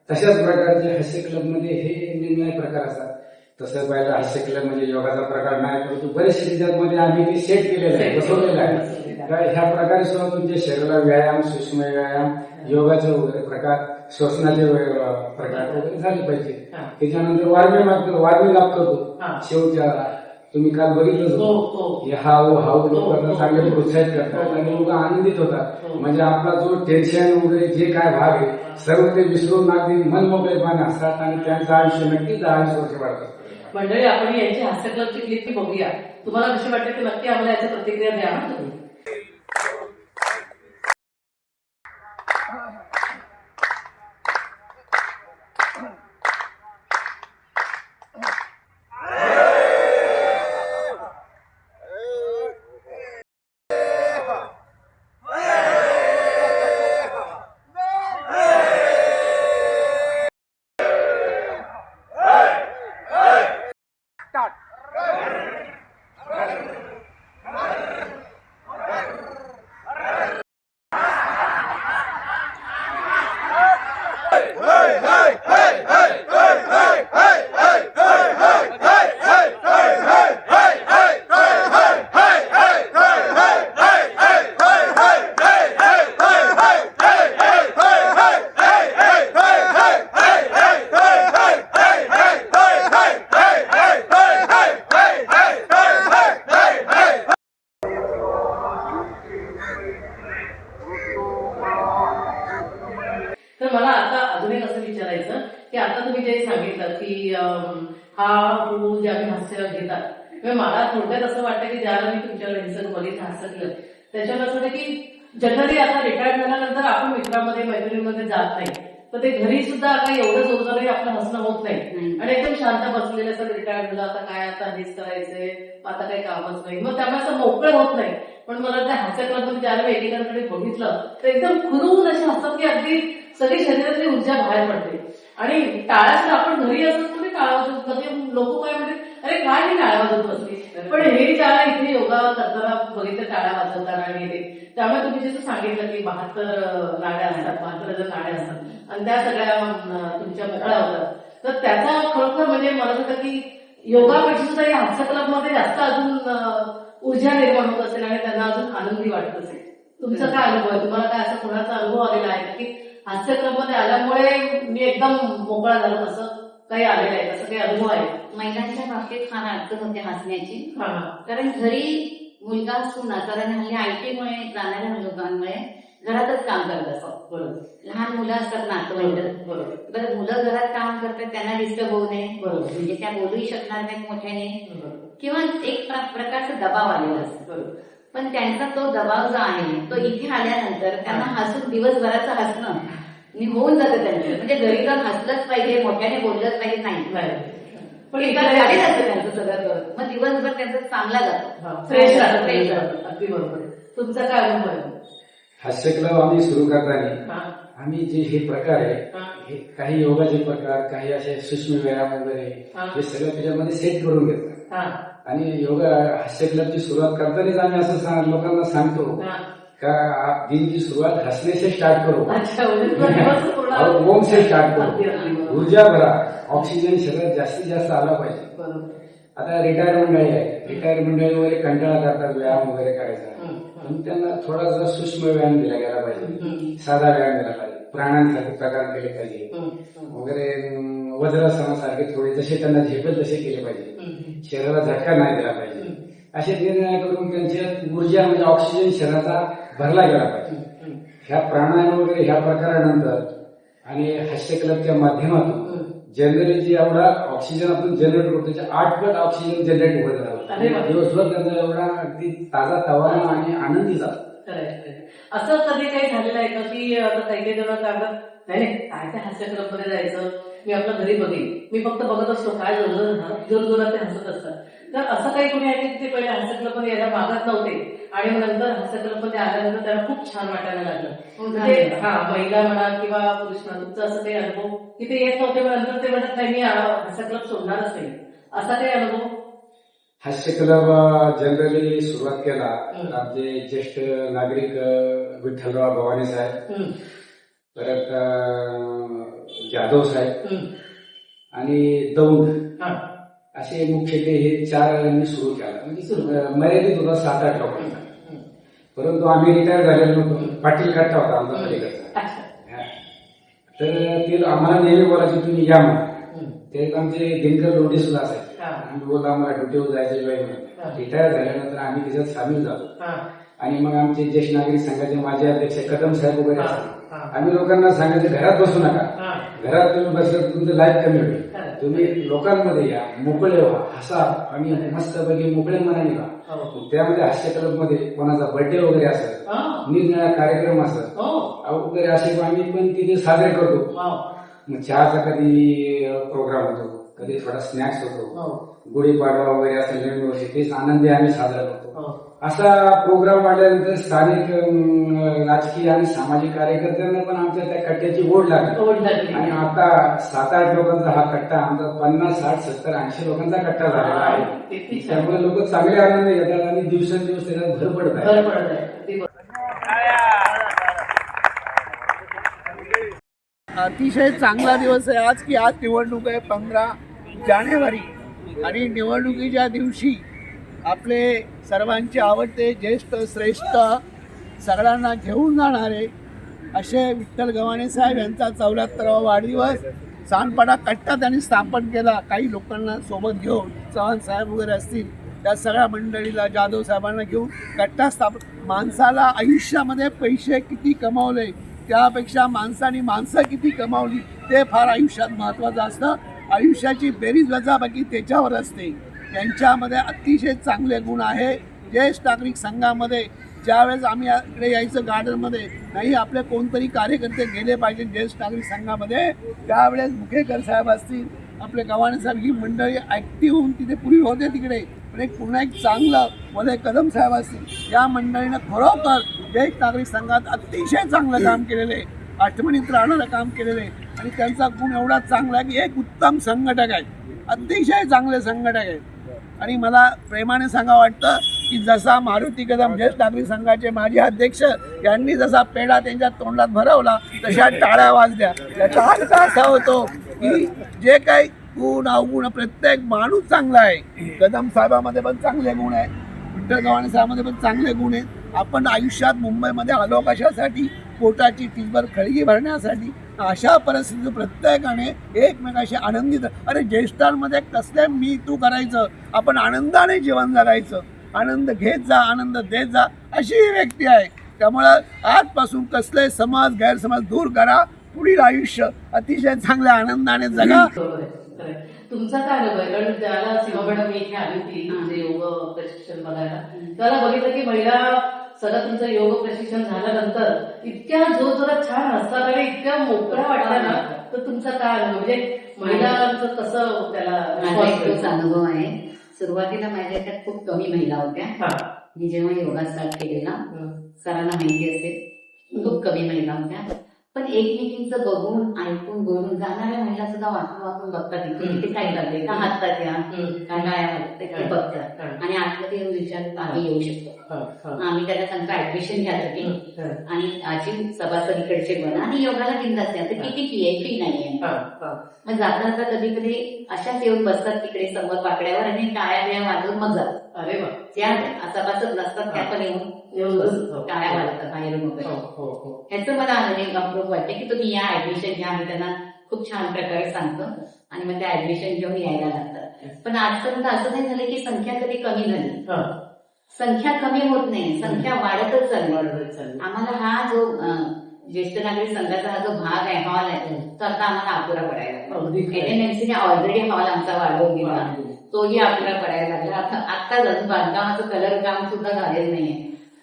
तशाच प्रकारचे हास्य क्लब मध्ये हे निरनिराळे प्रकार असतात. तसं पाहिलं हास्य क्लब म्हणजे योगाचा प्रकार नाही, परंतु बरेचसे त्याच्यामध्ये आम्ही ते सेट केलेलं आहे, बसवलेलं आहे. तर ह्या प्रकारे सुद्धा तुमच्या शरीराला व्यायाम, सूक्ष्म व्यायाम, योगाचे वगैरे प्रकार, श्वसनाचे प्रकार वगैरे झाले पाहिजे. त्याच्यानंतर वार्मिंग अप करतो हा. शेवटच्या. तुम्ही काल बघितलं हो, हो. हे हाव लोकांना हो. चांगले प्रोत्साहित करतात आणि लोक आनंदित होतात. हो. म्हणजे आपला जो टेन्शन वगैरे जे काय भाग आहे सर्व ते विसरून अगदी मन मोकळेपणे असतात आणि त्यांचं आयुष्य नक्कीच 10 वर्ष वाढतं. मंडळी, आपण यांची हास्य क्लबची क्लिप बघूया. तुम्हाला कशी वाटते ते नक्की आम्हाला याची प्रतिक्रिया द्या. तर मला आता अजून एक असं विचारायचं की आता तुम्ही जे सांगितलं की हा हो जे आम्ही हास्य घेतात, म्हणजे मला थोडक्यात असं वाटतं की ज्याला मी तुमच्याकडे हे सगळं बघितलं हास्य केलं त्याच्यावर असं की जनरली आता रिटायर्ड झाल्यानंतर आपण मित्रांमध्ये मैत्रिणीमध्ये जात नाही, तर ते घरी सुद्धा काही एवढं जोरदार आपलं हसणं होत नाही आणि एकदम शांत बसलेले असं रिटायर्ड झालं, आता काय आता हेच करायचंय, आता काही कामच नाही, मग त्यामुळे असं मोकळं होत नाही. पण मला त्या हास्य क्लबमध्ये ज्यावेळी एकेकांकडे बघितलं तर एकदम खुलून असे हसतात की अगदी सगळी शरीरातली ऊर्जा बाहेर पडते. आणि टाळ्याचं आपण घरी असतो तुम्ही टाळा वाजवत, कधी लोक काय म्हणते अरे काय मी टाळ्या वाजवत बसली, पण हे ज्याला इथे योगा करताना बघितलं टाळ्या वाजवताना आणि ते त्यामुळे तुम्ही जसं सांगितलं की 72 नाड्या असतात, 72,000 नाड्या असतात आणि त्या सगळ्या तुमच्या मोकळ्या होतात, तर त्याचा खरोखर म्हणजे मला वाटतं की योगापेक्षा सुद्धा या हास्य क्लबमध्ये जास्त अजून ऊर्जा निर्माण होत असेल आणि त्यांना अजून आनंदी वाटत असेल. तुमचा काय अनुभव आहे? तुम्हाला काय असं कोणाचा अनुभव आलेला आहे की हास्य क्लबमध्ये आल्यामुळे मी एकदम मोकळा झालो, असं काही आलेलं आहे, असं काही अनुभव आहे? महिलांच्या बाबतीत फार अडचण होते हसण्याची, हा. कारण घरी मुलगा असतो ना, कारण हल्ली आयटीमुळे जाणाऱ्या लोकांमुळे घरातच काम करत असतात. बरोबर. लहान मुलं असतात नातवंड, बरोबर. बरं मुलं घरात काम करतात त्यांना डिस्टर्ब होऊ नये, बरोबर. म्हणजे त्या बोलूही शकणार नाहीत मोठ्याने बरोबर. किंवा एक प्रकारचा दबाव आलेला असतो. बरोबर. पण त्यांचा तो दबाव जो आहे तो इथे आल्यानंतर त्यांना हसून दिवसभराचं हसणं होऊन जातं त्यांचं, म्हणजे घरी जाऊन हसलंच पाहिजे, मोठ्याने बोललंच पाहिजे नाही, पण एका झाले जातं त्यांचं सगळं करत, मग दिवसभर त्यांचा चांगला जातो, फ्रेश राहतं. फ्रेश राहतं. अगदी बरोबर. तुमचा काय अनुभव आहे? हास्य क्लब आम्ही सुरू करताना हा. आम्ही जे हे प्रकार आहे, हा. हे काही योगाचे प्रकार, काही असे सूक्ष्म व्यायाम वगैरे हा. हे सगळं त्याच्यामध्ये सेट करून घेतात. हा. आणि योगा हास्य क्लबची सुरुवात करतानाच आम्ही असं लोकांना सांगतो हा. का आप दिन की शुरुआत हंसने से स्टार्ट करो, अच्छा, म्हणजे दिवस पूर्ण और ओम से स्टार्ट अगदी, करो, अगदी बरोबर. ऊर्जा भरा, ऑक्सिजन शरीरात जास्तीत जास्त आला पाहिजे. बरोबर. आता रिटायर मंडळी आहे, रिटायर मंडळी वगैरे कंटाळा करतात व्यायाम वगैरे करायचा, पण त्यांना थोडासा सूक्ष्म व्यायाम दिला गेला पाहिजे, साधा व्यायाम दिला पाहिजे, प्राणांसारखे प्रकार केले पाहिजे वगैरे, वज्रासनासारखे थोडे जसे त्यांना झेपेल तसे केले पाहिजे, शरीराला झटका नाही दिला पाहिजे, असे निर्णय करून त्यांच्या ऊर्जा म्हणजे ऑक्सिजन शरीराचा भरला गेला पाहिजे. ह्या प्राणायाम वगैरे ह्या प्रकारानंतर आणि हास्य क्लबच्या माध्यमातून जनरली जे एवढा ऑक्सिजन आपण जनरेट करतो त्याच्या 8 पट ऑक्सिजन जनरेट होत राहतो. दिवसभर त्यांचा एवढा अगदी ताजा तवाना आणि आनंदी जातो. असं कधी काही झालेलं आहे का की आता काही काही जण कागद नाही काय त्या हास्य क्लब मध्ये जायचं, मी आपल्या घरी बघेन, मी फक्त बघत असतो काय जोरजोरात ते हसत असतात. तर असं काही कोणी आहे की ते पहिले हास्य क्लब मध्ये यायला मागत नव्हते आणि मग नंतर हास्य क्लब मध्ये आल्यानंतर त्यांना खूप छान वाटायला लागलं. म्हणजे महिला म्हणा किंवा पुरुष म्हणा, तुमचा असं काही अनुभव की ते येत नव्हते, पण नंतर ते म्हणतात नाही मी हास्य क्लब सोडणारच नाही, असा काही अनुभव? हास्य क्लब जनरली सुरुवात केला तर आमचे ज्येष्ठ नागरिक विठ्ठलराव भवानी साहेब, परत जाधव साहेब आणि दौंड असे मुख्यत्वे हे 4 यांनी सुरू केला. म्हणजे मर्यादित होता 7-8 लोकांचा, परंतु आम्ही रिटायर झालेलो नव्हतो. पाटील कट्टा होता आमचा पलीकडचा, तर ते आम्हाला नेहमी बोलायचे तुम्ही या म्हणा. ते आमचे दिनकर लोंढे सुद्धा असायचे, आम्ही बोलतो आम्हाला ड्युटीवर जायचं वेळ म्हणून. रिटायर झाल्यानंतर आम्ही त्याच्यात सामील झालो आणि मग आमचे ज्येष्ठ नागरिक संघाचे माजी अध्यक्ष कदम साहेब वगैरे असतात. आम्ही लोकांना सांगायचं घरात बसू नका, घरात तुम्ही बसलं तर तुमचं लाईफ कमी होईल, तुम्ही लोकांमध्ये या, मोकळे व्हा, हसा आणि मस्तपैकी मोकळे मनाने व्हा. त्यामध्ये हास्य क्लब मध्ये कोणाचा बर्थडे वगैरे असेल, निरनिळा कार्यक्रम असेल वगैरे असे आम्ही पण तिथे साजरे करतो. मग चहाचा कधी प्रोग्राम होतो, कधी थोडा स्नॅक्स होतो, गुढीपाडवा वगैरे असेल, नवीन वर्ष तेच आनंदी आम्ही साजरा करतो. असा प्रोग्राम वाढल्यानंतर स्थानिक राजकीय आणि सामाजिक कार्यकर्त्यांना पण आमच्या त्या कट्ट्याची ओढ लागली आणि आता 7-8 लोकांचा हा कट्टा आमचा 50, 60, 70, 80 लोकांचा कट्टा झालेला आहे. त्यामुळे लोक चांगले आनंद घेतात आणि दिवसेंदिवस त्याच्यात भर पडत आहे. अतिशय चांगला दिवस आहे आज, की आज निवडणूक आहे 15 जानेवारी आणि निवडणुकीच्या दिवशी आपले सर्वांचे आवडते ज्येष्ठ श्रेष्ठ सगळ्यांना घेऊन जाणारे असे विठ्ठल गव्हाणे साहेब यांचा 74वा वाढदिवस सांडपाडा कट्टा त्यांनी स्थापन केला. काही लोकांना सोबत घेऊन चव्हाण साहेब वगैरे असतील त्या सगळ्या मंडळीला, जाधव साहेबांना घेऊन कट्टा स्थापन. माणसाला आयुष्यामध्ये पैसे किती कमावले त्यापेक्षा माणसाने माणसं किती कमावली ते फार आयुष्यात महत्त्वाचं असतं. आयुष्याची बेरीज वजाबाकी त्याच्यावर असते. यांच्यामध्ये अतिशय चांगले गुण आहे. ज्येष्ठ नागरिक संघामध्ये ज्यावेळेस आम्ही इकडे यायचं गार्डनमध्ये, नाही आपले कोणतरी कार्यकर्ते गेले पाहिजे ज्येष्ठ नागरिक संघामध्ये, त्यावेळेस मुखेकर साहेब असतील, आपले गव्हाणे साहेब, ही मंडळी ॲक्टिव्ह होऊन तिथे पूर्वी होते तिकडे, पण एक पुन्हा एक चांगलं मध्ये कदम साहेब असतील, या मंडळीनं खरोखर ज्येष्ठ नागरिक संघात अतिशय चांगलं काम केलेलं आहे, आठवणीत राहणारं काम केलेलं आहे. आणि त्यांचा गुण एवढा चांगला आहे की एक उत्तम संघटक आहे, अतिशय चांगले संघटक आहेत. आणि मला प्रेमाने सांगावं वाटतं की जसा मारुती कदम ज्येष्ठ नागरिक संघाचे माजी अध्यक्ष यांनी जसा पेढा त्यांच्या तोंडात भरवला तशा टाळ्या वाजल्या. त्याचा अर्थ असा होतो की जे काही गुण अवगुण प्रत्येक माणूस चांगला आहे. कदम साहेबामध्ये पण चांगले गुण आहेत, विठ्ठल गव्हाणे साहेबामध्ये पण चांगले गुण आहेत. आपण आयुष्यात मुंबईमध्ये आलो कशासाठी? पोटाची टिचभर खळगी भरण्यासाठी. अशा परिस्थितीत प्रत्येकाने एकमेकाशी आनंदित, अरे ज्येष्ठांमध्ये कसले मी तू करायचं, आपण आनंदाने जीवन जगायचं, आनंद घेत जा, आनंद देत जा, अशी ही व्यक्ती आहे. त्यामुळं आजपासून कसले समज गैरसमज दूर करा, पुढील आयुष्य अतिशय चांगल्या आनंदाने जगा. तुमचा काय अनुभव आहे? कारण त्याला सीमा मॅडम इथे आली होती म्हणजे योग प्रशिक्षण बघायला, त्याला बघितलं की महिला सगळं तुमचं योग प्रशिक्षण झाल्यानंतर इतक्या जोरजोरात छान हसतात आणि इतक्या मोकळ्या वाटल्या ना, तर तुमचा काय अनुभव म्हणजे महिलांचं कसं त्याला? माझा एकच अनुभव आहे. सुरुवातीला माझ्या याच्यात खूप कमी महिला होत्या. मी जेव्हा योगा स्टार्ट केलेला, सरांना माहिती असेल, खूप कमी महिला होत्या. पण एकमेकींचं बघून ऐकून बोलून जाणाऱ्या महिला सुद्धा वाकून बघतात इथे काय करते का हातात या काय काय ते बघतात आणि आतमध्ये येऊन विचारतात आम्ही येऊ शकतो. आम्ही त्यांना सांगतो ऍडमिशन घ्या तुम्ही आणि आजी सभासद इकडचे बना आणि योगाला बिंदास या. तर किती फी आहे? फी नाहीये. मग जाता जाता कधी कधी अशाच येऊन बसतात तिकडे समोर बाकड्यावर आणि टाळ्या बिळ्या वाजवून मग जातात. अरे वा. त्या सभासद नसतात त्या पण येऊन टाळ्या वाजवतात बाहेरून वगैरे. ह्याचं मला अप्रूप वाटते की तुम्ही या ऍडमिशन घ्या. आम्ही त्यांना खूप छान प्रकारे सांगतो आणि मग त्या ऍडमिशन घेऊन यायला लागतात. पण आजपर्यंत असं नाही झालं की संख्या कधी कमी झाली. संख्या कमी होत नाही, संख्या वाढतच चालली. आम्हाला हा जो ज्येष्ठ नागरिक संघाचा हा जो भाग आहे, हॉल आहे, तो आता आम्हाला अपुरा पडायला. एनएमसीने ऑलरेडी हॉल आमचा वाढवून दिला, तोही अपुरा पडायला लागला. आता अजून बांधकामाचं कलर काम सुद्धा झालेलं नाहीये,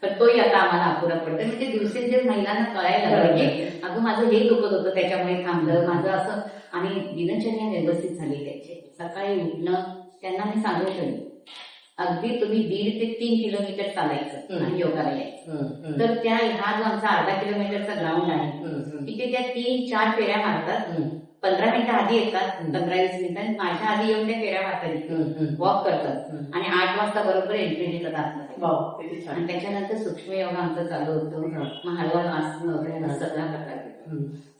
पण तोही आता आम्हाला अपुरा पडतो. म्हणजे दिवसेंदिवस महिलांना कळायला लागलं की अगं माझं हे दुखत होतं त्याच्यामुळे थांबलं माझं असं. आणि दिनचर्या व्यवस्थित झाली त्याची. सकाळी उठणं त्यांना मी सांगू शकते अगदी तुम्ही 1.5 ते 3 किलोमीटर चालायचं आणि योगाला यायचं. तर त्या हा जो आमचा 1/2 किलोमीटरचा ग्राउंड आहे तिथे त्या 3-4 फेऱ्या मारतात. 15 मिनिटं आधी येतात, 15-20 मिनिटं माझ्या आधी येऊन त्या फेऱ्या मारतात, वॉक करतात आणि 8 वाजता बरोबर एंट्री देतात आतमध्ये. आणि त्याच्यानंतर सूक्ष्म योगा आमचा चालू होतो. मग हलवाल आसन वगैरे सगळा प्रकार.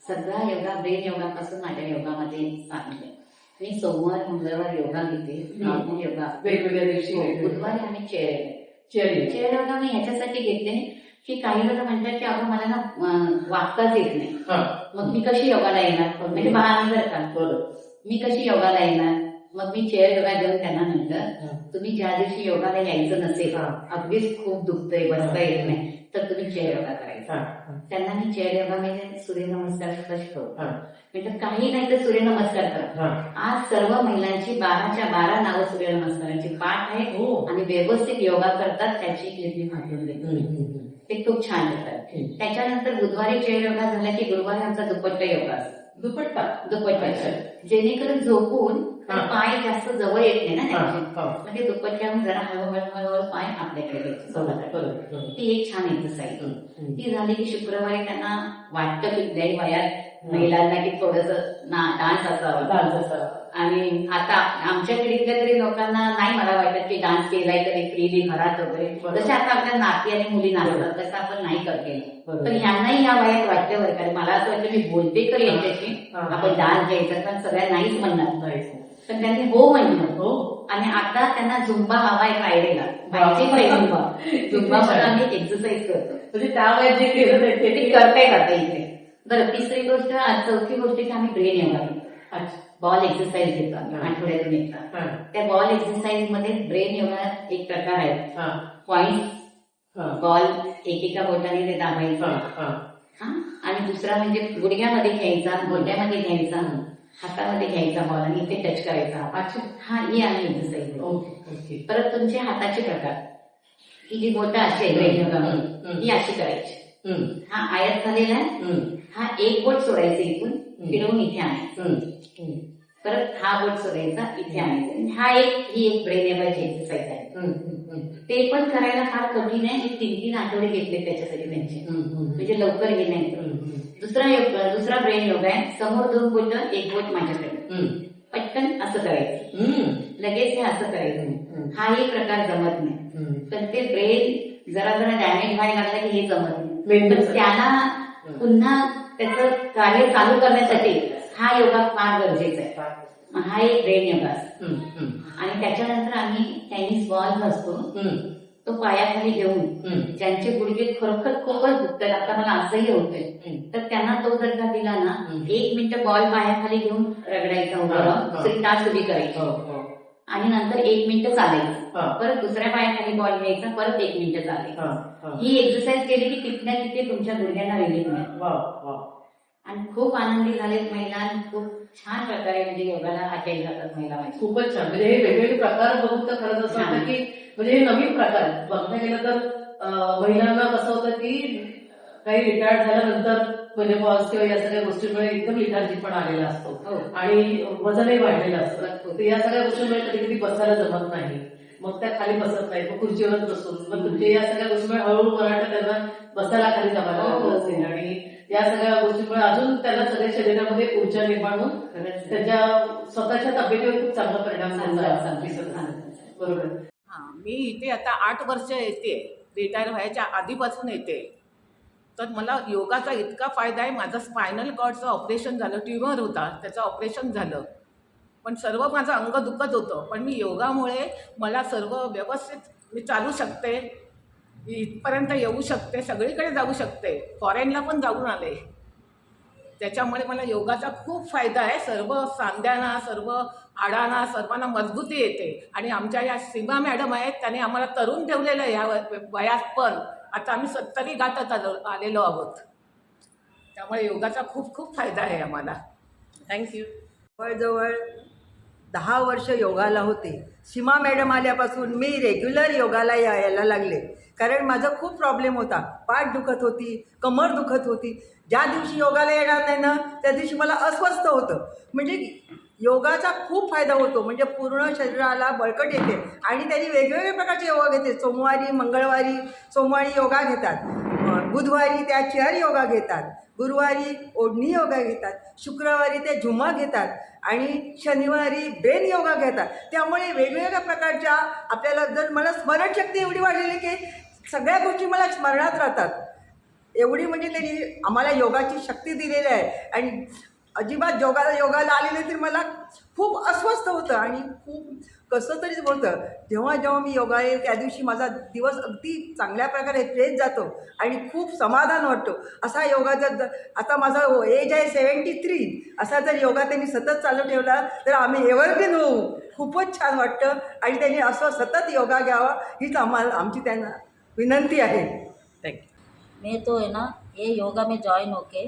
सगळा योगा ब्रेन योगापासून माझ्या योगामध्ये सांगितले. मी सोमवार मंगळवार योगा घेते, योगा वेगवेगळ्या दिवशी. बुधवारी आम्ही चेअर योगा मी ह्याच्यासाठी घेते की काही लोक म्हणतात की अगं मला ना वागताच येत नाही, मग मी कशी योगाला येणार. म्हणजे बहाणा का मी कशी योगाला येणार. मग मी चेअर योगा घेऊन त्यांना म्हणतात तुम्ही ज्या दिवशी योगाला यायचं नसेल, अगदीच खूप दुखतंय, बसता येत नाही, तर तुम्ही चेअर योगा करायचा. त्यांना मी चेअर योगा म्हणजे सूर्यनमस्कार सुद्धा शिकवतो. म्हणजे काही नाही तर सूर्यनमस्कार करा. आज सर्व महिलांची 12च्या 12 नावं सूर्यनमस्कारांची पाठ आहे आणि व्यवस्थित योगा करतात. त्याची क्लिप मी पाठवून देतो, ते खूप छान करतात. त्याच्यानंतर बुधवारी चेअर योगा झाला की गुरुवारी आमचा दुपट्टा योगा असतो. दुपट्टा जेणेकरून झोपून पाय जास्त जवळ येत नाही ना त्यांचे, म्हणजे दुपट्ट्याहून जरा हळूहळू पाय आपल्याकडे घ्यायचे. ती एक छान एक्सरसाइज. ती झाली की शुक्रवारी त्यांना वाटतं की कुठल्याही वयात महिलांना की थोडस डान्स असावा. आणि आता आमच्या पिढीतल्या तरी लोकांना नाही मला वाटत की डान्स केलाय तरी फ्रीली घरात वगैरे, जसे आता आपल्या नाती आणि मुली नाचतात तसं आपण नाही केलं. पण ह्यांनाही या वयात वाटतं बरं, कारण मला असं वाटतं मी बोलते तर यांच्याशी आपण डान्स घ्यायचा, पण सगळ्या नाहीच म्हणणार. पण त्यांनी हो म्हणलं. आणि आता त्यांना झुंबा हवाय फ्रायडेला, पाहिजे झुंबा पण आम्ही एक्सरसाइज करतो. म्हणजे त्या वयात जे केलं ते करताय आता इथे. बरं, तिसरी गोष्ट, चौथी गोष्ट की आम्ही ब्रेन योगा, बॉल एक्सरसाइज घेतो आठवड्यातून एकदा. त्या बॉल एक्सरसाइज मध्ये ब्रेन योगा एक प्रकार आहे. पॉइंट बॉल एकेका बोटाने ते दाबायचं आणि दुसरा म्हणजे गुडघ्यामध्ये घ्यायचा, गोट्यामध्ये घ्यायचा, हातामध्ये घ्यायचा बॉल आणि इथे टच करायचा. ही आम्ही एक्सरसाइज. परत तुमचे हाताचे प्रकार, ही जी बोटं अशी आहे ब्रेन योगामध्ये ही अशी करायची. हा आयत झालेला आहे, हा एक बोट सोडायचं इथून फिरवून इथे आणायचं, परत हा बोट सोडायचा इथे आणायचं. ही एक ब्रेन योगाची एक्सरसाइज आहे. ते पण करायला फार कठीण आहे. मी 3-3 आठवडे घेतले त्याच्यासाठी त्यांचे, म्हणजे लवकर हे नाही. दुसरा ब्रेन योगा आहे. समोर 2 बोट, एक बोट माझ्याकडे, पटकन असं करायचं, लगेच हे असं करायचं. हाही प्रकार जमत नाही. तर ते ब्रेन जरा डॅमेज व्हायला लागला की हे जमत नाही. तर त्यांना पुन्हा त्याचं कार्य चालू करण्यासाठी हा योगा फार गरजेचा आहे. हा एक ब्रेन योगा असतो. आणि त्याच्यानंतर आम्ही टेनिस बॉल असतो तो पायाखाली घेऊन, ज्यांचे गुडघे खरोखर खूपच दुखतात, आता मला असंही होतंय, तर त्यांना तो जर का दिला ना, 1 मिनिट बॉल पायाखाली घेऊन रगडायचा, उभं तास उभी करायची आणि नंतर 1 मिनिट चालायचं, परत दुसऱ्या पायाखाली बॉल घ्यायचा, परत 1 मिनिट चालायचं. ही एक्सरसाइज केली की तिथल्या तिथे तुमच्या गुडघ्यांना रिलीफ मिळेल. आणि खूप आनंदी झालेत महिला आणि खूप छान प्रकारे म्हणजे योगाला अटेंड करतात महिला. खूपच छान. म्हणजे हे वेगवेगळे प्रकार बघून तर खरंच असं वाटतं की म्हणजे हे नवीन प्रकार बघता गेलं तर महिलांना कसं होतं की काही रिटायर्ड झाल्यानंतर म्हणजे बॉस किंवा या सगळ्या गोष्टींमुळे एकदम लिथार्जी पण आलेला असतो आणि वजनही वाढलेलं असतं. या सगळ्या गोष्टींमुळे कधी कधी बसायला जमत नाही. मग त्या खाली बसत नाही, मग खुर्चीवर बसून मग तुमच्या या सगळ्या गोष्टीमुळे हळूहळू मला वाटतं त्यांना बसायला खाली जमायला लागलं असेल आणि या सगळ्या गोष्टीमुळे अजून त्यांना सगळ्या शरीरामध्ये ऊर्जा निर्माण होऊन त्यांच्या स्वतःच्या तब्येतीवर खूप चांगला परिणाम झाला. बरोबर. मी इथे आता 8 वर्ष येते, रिटायर व्हायच्या आधीपासून येते. तर मला योगाचा इतका फायदा आहे. माझं स्पायनल कॉर्डचं ऑपरेशन झालं, ट्युमर होता, त्याचं ऑपरेशन झालं, पण सर्व माझं अंग दुखत होतं. पण मी योगामुळे मला सर्व व्यवस्थित मी चालू शकते, इथपर्यंत येऊ शकते, सगळीकडे जाऊ शकते, फॉरेनला पण जाऊन आले. त्याच्यामुळे मला योगाचा खूप फायदा आहे. सर्व सांध्यांना, सर्व हाडांना, सर्वांना मजबूती येते. आणि आमच्या या सीमा मॅडम आहेत, त्याने आम्हाला तरुण ठेवलेलं आहे ह्या वयात, पण आता आम्ही 70 गाठत आलेलो आहोत. त्यामुळे योगाचा खूप खूप फायदा आहे आम्हाला. थँक्यू. जवळजवळ 10 वर्ष योगाला होते. सीमा मॅडम आल्यापासून मी रेग्युलर योगाला यायला लागले, कारण माझा खूप प्रॉब्लेम होता. पाठ दुखत होती, कमर दुखत होती. ज्या दिवशी योगाला येणार नाही ना, त्या दिवशी मला अस्वस्थ होतं. म्हणजे योगाचा खूप फायदा होतो, म्हणजे पूर्ण शरीराला बळकट येते. आणि त्यांनी वेगवेगळ्या प्रकारचे योगा घेते. सोमवारी, मंगळवारी, सोमवारी योगा घेतात, बुधवारी त्या चेअर योगा घेतात, गुरुवारी ओढणी योगा घेतात, शुक्रवारी ते झुमा घेतात आणि शनिवारी ब्रेन योगा घेतात. त्यामुळे वेगवेगळ्या प्रकारच्या आपल्याला जर मला स्मरणशक्ती एवढी वाढलेली की सगळ्या गोष्टी मला स्मरणात राहतात. एवढी म्हणजे त्यांनी आम्हाला योगाची शक्ती दिलेली आहे. आणि अजिबात योगाला आलेले तर मला खूप अस्वस्थ होतं आणि खूप कसं तरीच होतं. जेव्हा मी योगा येईल त्या दिवशी माझा दिवस अगदी चांगल्या प्रकारे फ्रेश जातो आणि खूप समाधान वाटतो. असा योगा जर आता माझा एज आहे 73, असा जर योगा त्यांनी सतत चालू ठेवला तर आम्ही एव्हरग्रीन होऊ. खूपच छान वाटतं आणि त्यांनी असं सतत योगा घ्यावा हीच आमची त्यांना विनंती आहे. थँक्यू. मैं तो है ना ये योगा में ज्वाइन होके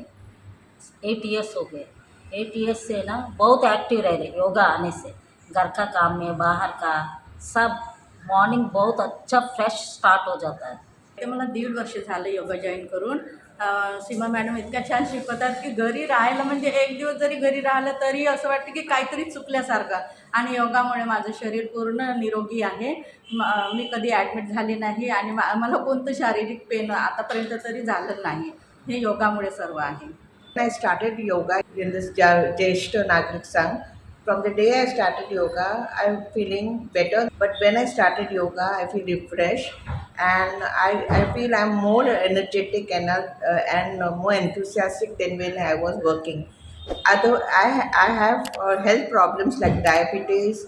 8 ईयर्स हो गए. 8 ईयर्स से ना बहुत एक्टिव रह रहे योगा आने से. घर का काम में, बाहर का सब, मॉर्निंग बहुत अच्छा फ्रेश स्टार्ट हो जाता है. ते मला 1.5 वर्ष झालं योगा जॉईन करून. सीमा मॅडम इतक्या छान शिकवतात की घरी राहायला, म्हणजे एक दिवस जरी घरी राहिलं तरी असं वाटतं की काहीतरी चुकल्यासारखं. आणि योगामुळे माझं शरीर पूर्ण निरोगी आहे. मी कधी ॲडमिट झाले नाही आणि मला कोणतं शारीरिक पेन आतापर्यंत तरी झालं नाही. हे योगामुळे सर्व आहे. I started yoga in this Jyesht Nagrik Sangh. From the day I started yoga, I'm feeling better. But when I started yoga, I feel refreshed, and I feel I'm more energetic and more enthusiastic than when I was working. Although I have health problems like diabetes,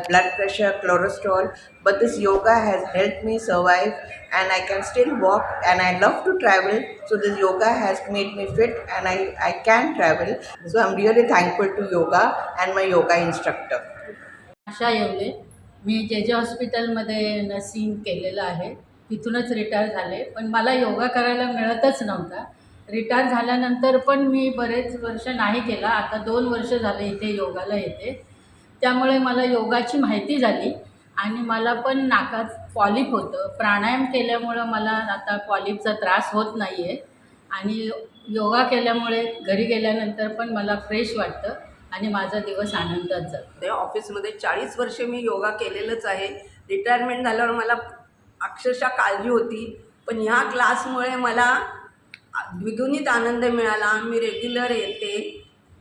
blood pressure, cholesterol, but this yoga has helped me survive, and I can still walk, and I love to travel, so this yoga has made me fit, and I can travel. So I'm really thankful to yoga and my yoga instructor. आशा येवले. मी जे हॉस्पिटलमध्ये नर्सिंग केलेलं आहे, तिथूनच रिटायर झाले. पण मला योगा करायला मिळतच नव्हता. रिटायर झाल्यानंतर पण मी बरेच वर्ष नाही केला. आता 2 वर्ष झाले इथे योगाला येते. त्यामुळे मला योगाची माहिती झाली आणि मला पण नाकात पॉलिप होतं. प्राणायाम केल्यामुळं मला आता पॉलिपचा त्रास होत नाही आहे. आणि योगा केल्यामुळे घरी गेल्यानंतर पण मला फ्रेश वाटतं आणि माझा दिवस आनंदात जातो. त्या ऑफिसमध्ये 40 वर्ष मी योगा केलेलंच आहे. रिटायरमेंट झाल्यावर मला अक्षरशः काळजी होती, पण ह्या क्लासमुळे मला द्विगुणित आनंद मिळाला. मी रेग्युलर येते.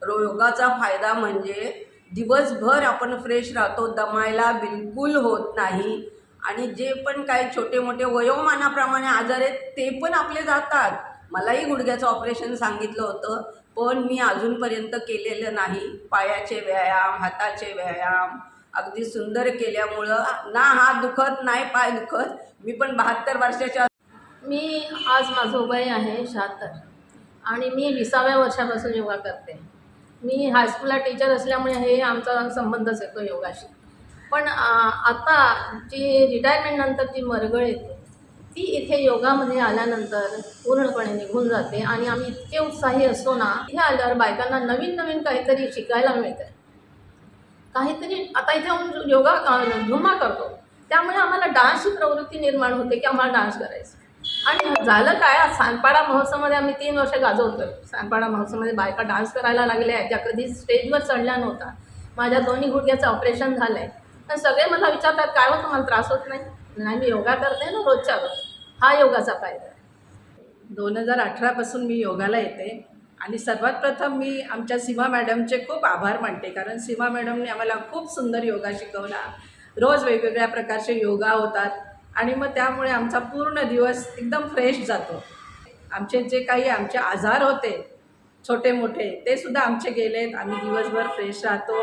योगाचा फायदा म्हणजे दिवसभर आपण फ्रेश राहतो, दमायला बिलकुल होत नाही. आणि जे पण काही छोटे मोठे वयोमानाप्रमाणे आजार आहेत ते पण आपले जातात. मलाही गुडघ्याचं ऑपरेशन सांगितलं होतं, पण मी अजूनपर्यंत केलेलं नाही. पायाचे व्यायाम, हाताचे व्यायाम अगदी सुंदर केल्यामुळं ना हात दुखत नाही, पाय दुखत. मी पण 72 वर्षाच्या. मी आज माझं वय आहे 76 आणि मी 20व्या वर्षापासून योगा करते. मी हायस्कूलला टीचर असल्यामुळे हे आमचा संबंधच येतो योगाशी. पण आता जी रिटायरमेंटनंतर जी मरगळ येते ती इथे योगामध्ये आल्यानंतर पूर्णपणे निघून जाते. आणि आम्ही इतके उत्साही असतो ना, इथे आल्यावर बायकांना नवीन नवीन काहीतरी शिकायला मिळतं. काहीतरी आता इथे येऊन योगा झुमा करतो, त्यामुळे आम्हाला डान्सची प्रवृत्ती निर्माण होते की आम्हाला डान्स करायचं. आणि झालं काय, सांडपाडा महोत्सवमध्ये आम्ही 3 वर्ष गाजवतो आहे. सांडपाडा महोत्सवमध्ये बायका डान्स करायला लागल्या आहेत, ज्या कधी स्टेजवर चढल्या नव्हत्या. माझ्या दोन्ही गुडघ्याचं ऑपरेशन झालं आहे, तर सगळे मला विचारतात काय हो तुम्हाला त्रास होत नाही? नाही, मी योगा करते ना रोजच्या रोज. हा योगाचा फायदा आहे. 2018 पासून मी योगाला येते आणि सर्वात प्रथम मी आमच्या सीमा मॅडमचे खूप आभार मानते, कारण सीमा मॅडमने आम्हाला खूप सुंदर योगा शिकवला. रोज वेगवेगळ्या प्रकारचे योगा होतात आणि मग त्यामुळे आमचा पूर्ण दिवस एकदम फ्रेश जातो. आमचे जे काही आमचे आजार होते छोटे मोठे ते सुद्धा आमचे गेलेत. आम्ही दिवसभर फ्रेश राहतो.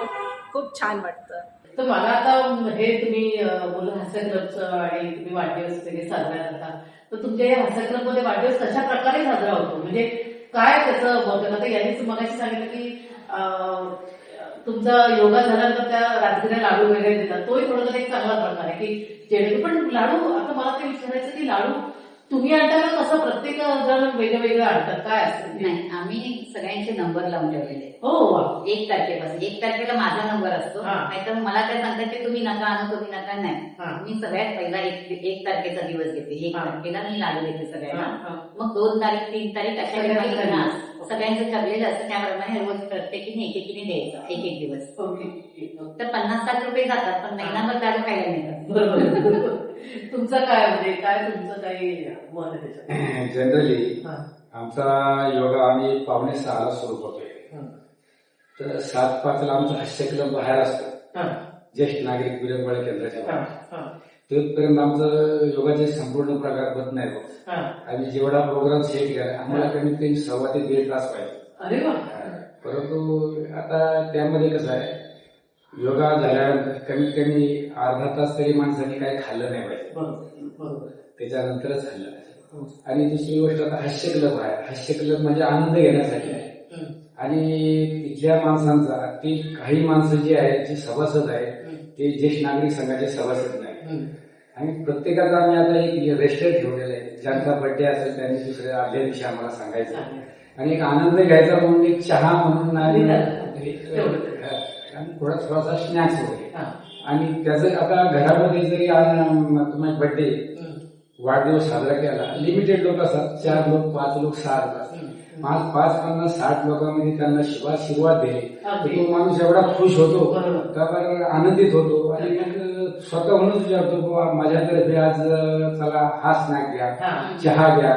खूप छान वाटतं. तर मला आता हे तुम्ही बोललं हास्य क्लबचं आणि तुम्ही वाढदिवस वगैरे साजरा करता, तर तुमच्या या हास्य क्लबमध्ये वाढदिवस कशा प्रकारे साजरा होतो? म्हणजे काय त्याचं बघतो? आता यांनीच मगाशी सांगितलं की तुमचा योगा झाल्यानंतर त्या रात्रीला लाडू वगैरे देतात, तोही थोडंसं एक चांगला प्रकार आहे की जेणेकरून. पण लाडू, आता मला ते विचारायचं की लाडू तुम्ही आणता का कसं प्रत्येक जण वेगळं आणतात, काय असतं? नाही, आम्ही सगळ्यांचे नंबर लावून ठेवलेले. हो वा. 1 तारखेपासून 1 तारखेला माझा नंबर असतो. हा. नाहीतर मला काय सांगतात की तुम्ही नका आणू, तुम्ही नका. हा. नाही, मी सगळ्यात पहिला 1 तारखेचा दिवस घेते. 1 हा. तारखेला मी लाडू देते सगळ्यांना. हा. मग 2 तारीख 3 तारीख अशा सगळ्यांना वेळी ठरलेलं. सगळ्यांचं ठरलेलं असतं. त्याप्रमाणे रोज प्रत्येकीने एकेकीने द्यायचं 1-1 दिवस. ओके. तर 50-60 रुपये जातात, पण महिनाभर दारू खायला मिळतात. बरोबर. तुमचं काय म्हणजे काय तुमचं काही मत आहे त्याच्यात? जनरली हा. आमचा योगा आम्ही 5:45 सुरू करतोय. तर 7:05 आमचा हास्य क्लब बाहेर असतो, हा. ज्येष्ठ नागरिक विरंगुळा केंद्राच्या हा. बाहेर. हा. तिथपर्यंत आमचं योगाचे संपूर्ण प्रकार होत नाही होत. हा. आम्ही जेवढा प्रोग्राम हे केला आम्हाला कमीत कमी 1.25 ते 1.5 तास पाहिजे. अरे वा. परंतु आता त्यामध्ये कसं आहे, योगा झाल्यानंतर कमीत कमी अर्धा तास तरी माणसाने काही खाल्लं नाही पाहिजे. बरोबर. त्याच्यानंतरच खाल्लं पाहिजे. आणि दुसरी गोष्ट आता हास्य क्लब आहे. हास्य क्लब म्हणजे आनंद घेण्यासाठी आहे. आणि तिथल्या माणसांचा, ती काही माणसं जी आहेत जी सभासद आहेत ते ज्येष्ठ नागरिक संघाचे सभासद नाही. आणि प्रत्येकाचा आम्ही आता एक रेस्टर ठेवलेला आहे. ज्यांचा बर्थडे असेल त्यांनी दुसऱ्या आदल्या दिवशी आम्हाला सांगायचं आणि एक आनंद घ्यायचा म्हणून एक चहा म्हणून आणि थोडासा स्नॅक्स वगैरे. आणि त्याचं आता घरामध्ये जरी तुम्हाला बर्थडे वाढदिवस साजरा केला, लिमिटेड लोक असतात, 4 लोक 5 लोक 6 लोक असतात. 5, 50, 60 लोकांमध्ये त्यांना आशीर्वाद दिले तर तो माणूस एवढा खुश होतो का बरं, आनंदित होतो. आणि मग स्वतःहूनच विचारतो बाबा माझ्यातर्फे आज चला हा स्नॅक घ्या, चहा घ्या.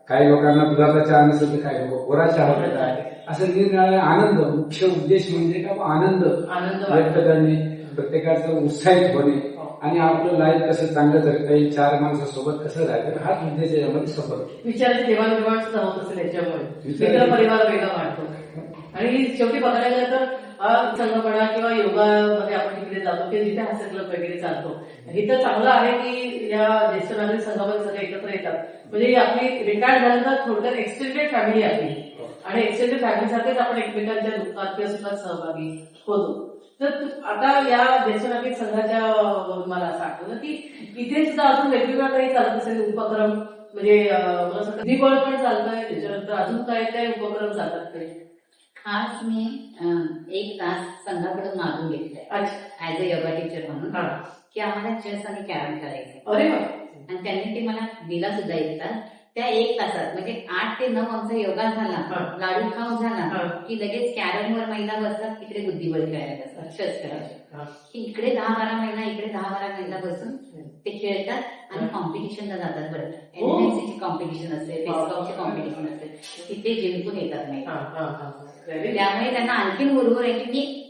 काही लोकांना दुधाचा चहा नसेल तर काही लोक कोरा चहा घेतात. असं निरनिराळे आनंद. मुख्य उद्देश म्हणजे का आनंद व्यक्त करणे, प्रत्येकाचं उत्साहित होणे आणि आपलं लाईफ कसं चांगलं जगता येईल, 4 माणसासोबत कसं राहायचं, हाच उद्देश यामध्ये सफर. विचाराची देवाणघेवाण सुद्धा होत असेल याच्यामुळे. मित्र परिवार वेगळा वाढतो. आणि शेवटी बघायला गेलं तर संगमणा किंवा योगामध्ये आपण तिकडे जातो की जिथे हास्य क्लब वगैरे चालतो, इथं चांगलं आहे की या ज्येष्ठ नागरिक संघामध्ये सगळे एकत्र येतात. म्हणजे आपली रिटायर्ड झाल्यानंतर थोडक्यात एक्सटेंडेड फॅमिली आपली, आणि एक्सटेंडेड फॅमिलीसारखेच आपण एकमेकांच्या दुःखात किंवा सुखात सहभागी होतो. तर आता या ज्येष्ठ नागरिक संघाच्या मला असं आठवलं की इथे सुद्धा अजून वेगवेगळा काही चालत असेल उपक्रम, म्हणजे बुद्धिबळ पण चालतंय, त्याच्यानंतर अजून काय काय उपक्रम चालतात ते? आज मी 1 तास संघाकडून मागून घेतलंय ऍज अ योगा टीचर म्हणून की आम्हाला चेस आणि कॅरम करायचं. अरे वा. आणि त्यांनी ते मला दिला सुद्धा 1 तास. त्या 1 तासात म्हणजे 8 ते 9 आमचा योगा झाला, लाडू खाऊन झाला की लगेच कॅरमवर महिला बसतात, तिकडे बुद्धिबळ खेळायला बसतात, चेस खेळायला. इकडे 10-12 महिला, इकडे 10-12 महिला बसून ते खेळतात आणि कॉम्पिटिशनला जातात. बरं, एनएससीची कॉम्पिटिशन असते, फेसकॉमची कॉम्पिटिशन असते, तिथे जिंकून येतात नाही. त्यामुळे त्यांना आणखीन मुरमुर आहे की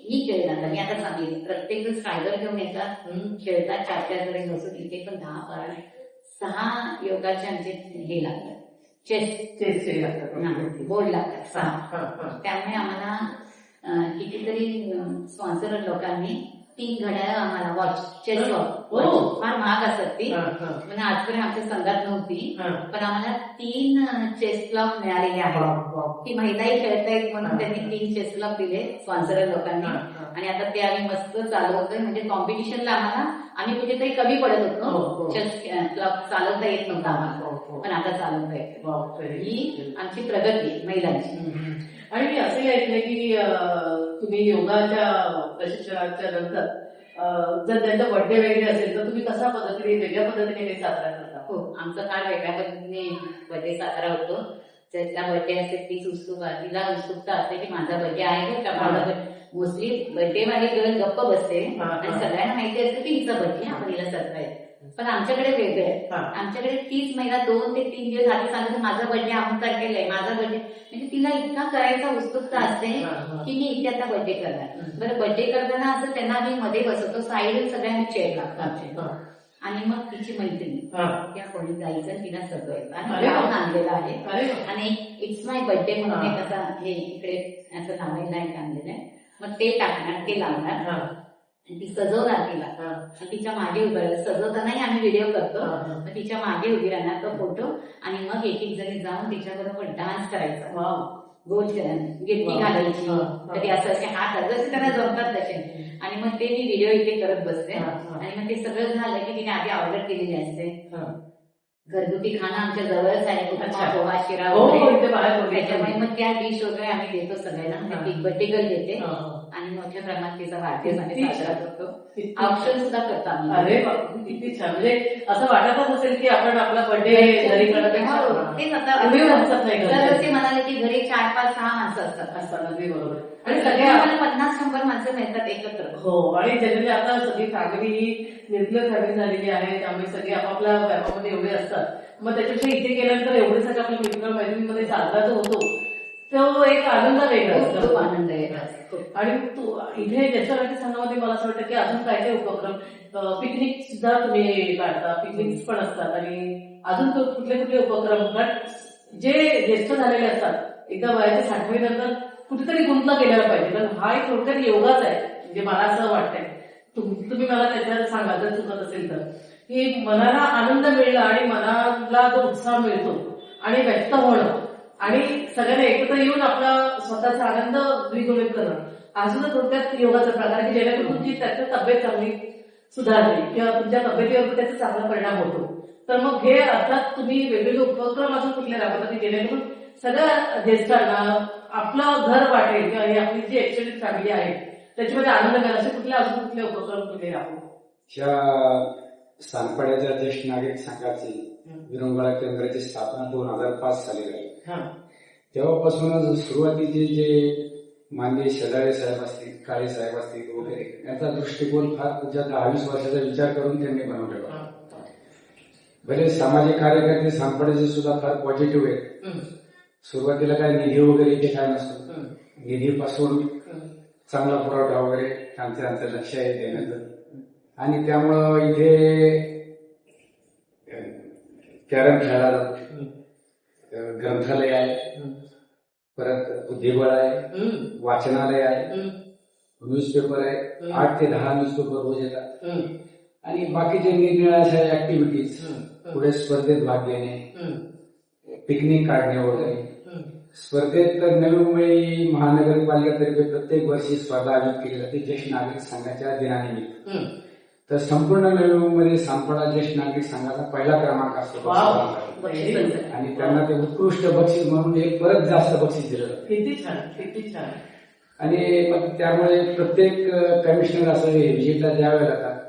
मी खेळणार. मी आता सांगितलं प्रत्येक जण स्ट्रायगर घेऊन येतात, खेळतात, 4-4 जण बसून. इथे पण 10-12 6 योगाचे आमचे हे लागतात, चेस लागतात, बोर्ड लागतात 6. त्यामुळे आम्हाला कितीतरी स्पॉन्सर लोकांनी 3 घड्याळ आम्हाला वॉच, चेस वॉच फार महाग असतात ती, म्हणजे आजपर्यंत आमच्या संघात नव्हती, पण आम्हाला 3 चेस क्लब मिळालेले आहेत की महिलाही खेळतायत म्हणून त्यांनी 3 चेस क्लब दिले स्पॉन्सर लोकांनी. आणि आता ते आम्ही मस्त चालवतोय. म्हणजे कॉम्पिटिशनला आम्ही कुठेतरी कमी पडत होतो, चेस क्लब चालवता येत नव्हता आम्हाला, पण आता चालवता येते. ही आमची प्रगती महिलांची. आणि मी असंही ऐकलंय की तुम्ही योगाच्या प्रशिक्षणाच्या नंतर जर त्यांचा बर्थडे वगैरे असेल तर तुम्ही कशा पद्धतीने, वेगळ्या पद्धतीने काही साजरा करता? हो, आमचा फार वेगळ्या पद्धतीने बर्थडे साजरा होतो. ज्याचा बर्थडे असेल तीच तिला उत्सुकता असते की माझा बर्थडे आहे का माझा मोस्टली बर्थडे वाली गर्ल गप्प बसते आणि सगळ्यांना माहिती असते की हिचा बर्थडे आपण हिला सरप्राईज. पण आमच्याकडे वेगळं आहे. आमच्याकडे तीच महिला 2 ते 3 दिवस आधी सांगते माझा बर्थडे अमुक तारखेला आहे, माझा बर्थडे, म्हणजे तिला इतका करायचा उत्सुकता असते की मी इथे आता बर्थडे करणार. बरं बर्थडे करताना असं त्यांना आम्ही मध्ये बसवतो, साईड सगळ्यांनी चेअर लागतो आणि मग तिची मैत्रिणी त्या कोणी जायचं तिला सगळं आणि लावून आणलेलं आहे आणि इट्स माय बर्थडे म्हणून एक असा हे इकडे असं लावायला एक आणलेलं आहे. मग ते टाकणार, ते लावणार आणि ती सजवणार तिला आणि तिच्या मागे उभी राहणार. सजवतानाही आम्ही व्हिडिओ करतो. मग तिच्या मागे उभी राहणार तो फोटो आणि मग एक एक जणी जाऊन तिच्याबरोबर डान्स करायचा, गोल गिट्टी घालायची, कधी असं असे हात जसे त्यांना जमतात तसे. आणि मग ते मी व्हिडिओ इथे करत बसते आणि मग ते सगळं झालं की तिने आधी ऑर्डर केलेली असते. घरगुती खाणं आमच्या जवळच आहे, पोहा शिरा वगैरे, त्याच्यामुळे मग त्या डिश वगैरे आम्ही देतो सगळ्यांना. बिग बर्थडे गर्ल देते आणि मोठ्या प्रमाणात तिचा वाढदिवस आम्ही साजरा करतो. ऑप्शन सुद्धा करतो आम्ही. अरे किती छान. म्हणजे असं वाटतच असेल की आपण आपला बर्थडे घरी करत तेच आता ते म्हणाले की घरी 4, 5, 6 माणसं असतात. अगदी बरोबर. आणि सगळे आम्हाला 50-100 माणसं मिळतात एकत्र. हो आणि जनरली आता सगळी फॅमिली ही निर्मल फॅमिली झालेली आहे, त्यामुळे सगळे आपापल्या व्यापामध्ये एवढे असतात. मग त्याच्यापेक्षा इथे गेल्यानंतर एवढे सगळं आपल्या मित्र मैत्रिणींमध्ये साजरा जो होतो तो एक आनंद वेगळा असतो. आनंद आहे. आणि तू इथे ज्येष्ठ संघामध्ये मला असं वाटतं की अजून काय काय उपक्रम, पिकनिक सुद्धा तुम्ही काढता, पिकनिक्स पण असतात आणि अजून कुठले कुठले उपक्रम, कारण जे ज्येष्ठ झालेले असतात एकदा वयाच्या 60वी नंतर कुठेतरी गुंतला गेलेला पाहिजे. कारण हा एक थोडक्यात योगाच आहे, म्हणजे मला असं वाटतंय. तुम्ही मला त्याच्यात सांगा जर चुकत असेल तर, की मनाला आनंद मिळला आणि मनाला जो उत्साह मिळतो आणि व्यक्त होणं आणि सगळ्यांना एकत्र येऊन आपला स्वतःचा आनंद द्विगुणित करणं, हा सुद्धा थोडक्यात योगाचा प्रकार की जेणेकरून तुमची त्याची तब्येत चांगली सुधारते किंवा तुमच्या तब्येतीवर त्याचा चांगला परिणाम होतो. तर मग हे अर्थात तुम्ही वेगवेगळे उपक्रम अजून कुठले राबवता की जेणेकरून सगळ्या ज्येष्ठांना आपलं घर वाटेल किंवा ही आपली जी एक्सटेंडेड फॅमिली आहे त्याच्यामध्ये आनंद मिळेल, असे कुठले अजून कुठले उपक्रम तुम्ही राबवू? ह्या सानपाड्याच्या ज्येष्ठ नागरिक संघाची विरंगुळा केंद्राची स्थापना 2005 साली झाली. तेव्हापासूनच सुरुवातीचे जे माननीय शेजारे साहेब असतील, काळे साहेब असतील वगैरे, याचा दृष्टिकोन फार पुढच्या 10-20 वर्षाचा विचार करून त्यांनी बनवलेला. भले सामाजिक कार्यकर्ते सानपाड्याचे सुद्धा फार पॉझिटिव्ह आहेत. सुरुवातीला काय निधी वगैरे इथे काय नसतो, निधीपासून चांगला पुरवठा वगैरे त्यांचं लक्ष आहे देण्याचं. आणि त्यामुळं इथे कॅरम खेळायला जातो, ग्रंथालय आहे, परत बुद्धिबळ आहे, वाचनालय आहे, न्यूजपेपर आहे, 8 ते 10 न्यूजपेपर रोज येतात. आणि बाकीचे निरनिराळ्या अशा ऍक्टिव्हिटीज, पुढे स्पर्धेत भाग घेणे, पिकनिक काढणे वगैरे. स्पर्धेत तर नवी मुंबई महानगरपालिकेतर्फे प्रत्येक वर्षी स्पर्धा आयोजित केली जाते ज्येष्ठ नागरिक संघाच्या दिनानिमित्त. तर संपूर्ण नवी मुंबईमध्ये सानपाडा ज्येष्ठ नागरिक संघाचा पहिला क्रमांक असतो आणि त्यांना ते उत्कृष्ट बक्षीस म्हणून एक परत जास्त बक्षीस दिलं जातं. किती छान, किती छान. आणि मग त्यामुळे प्रत्येक कमिशनर असं व्हिजिटला द्यावे लागतात.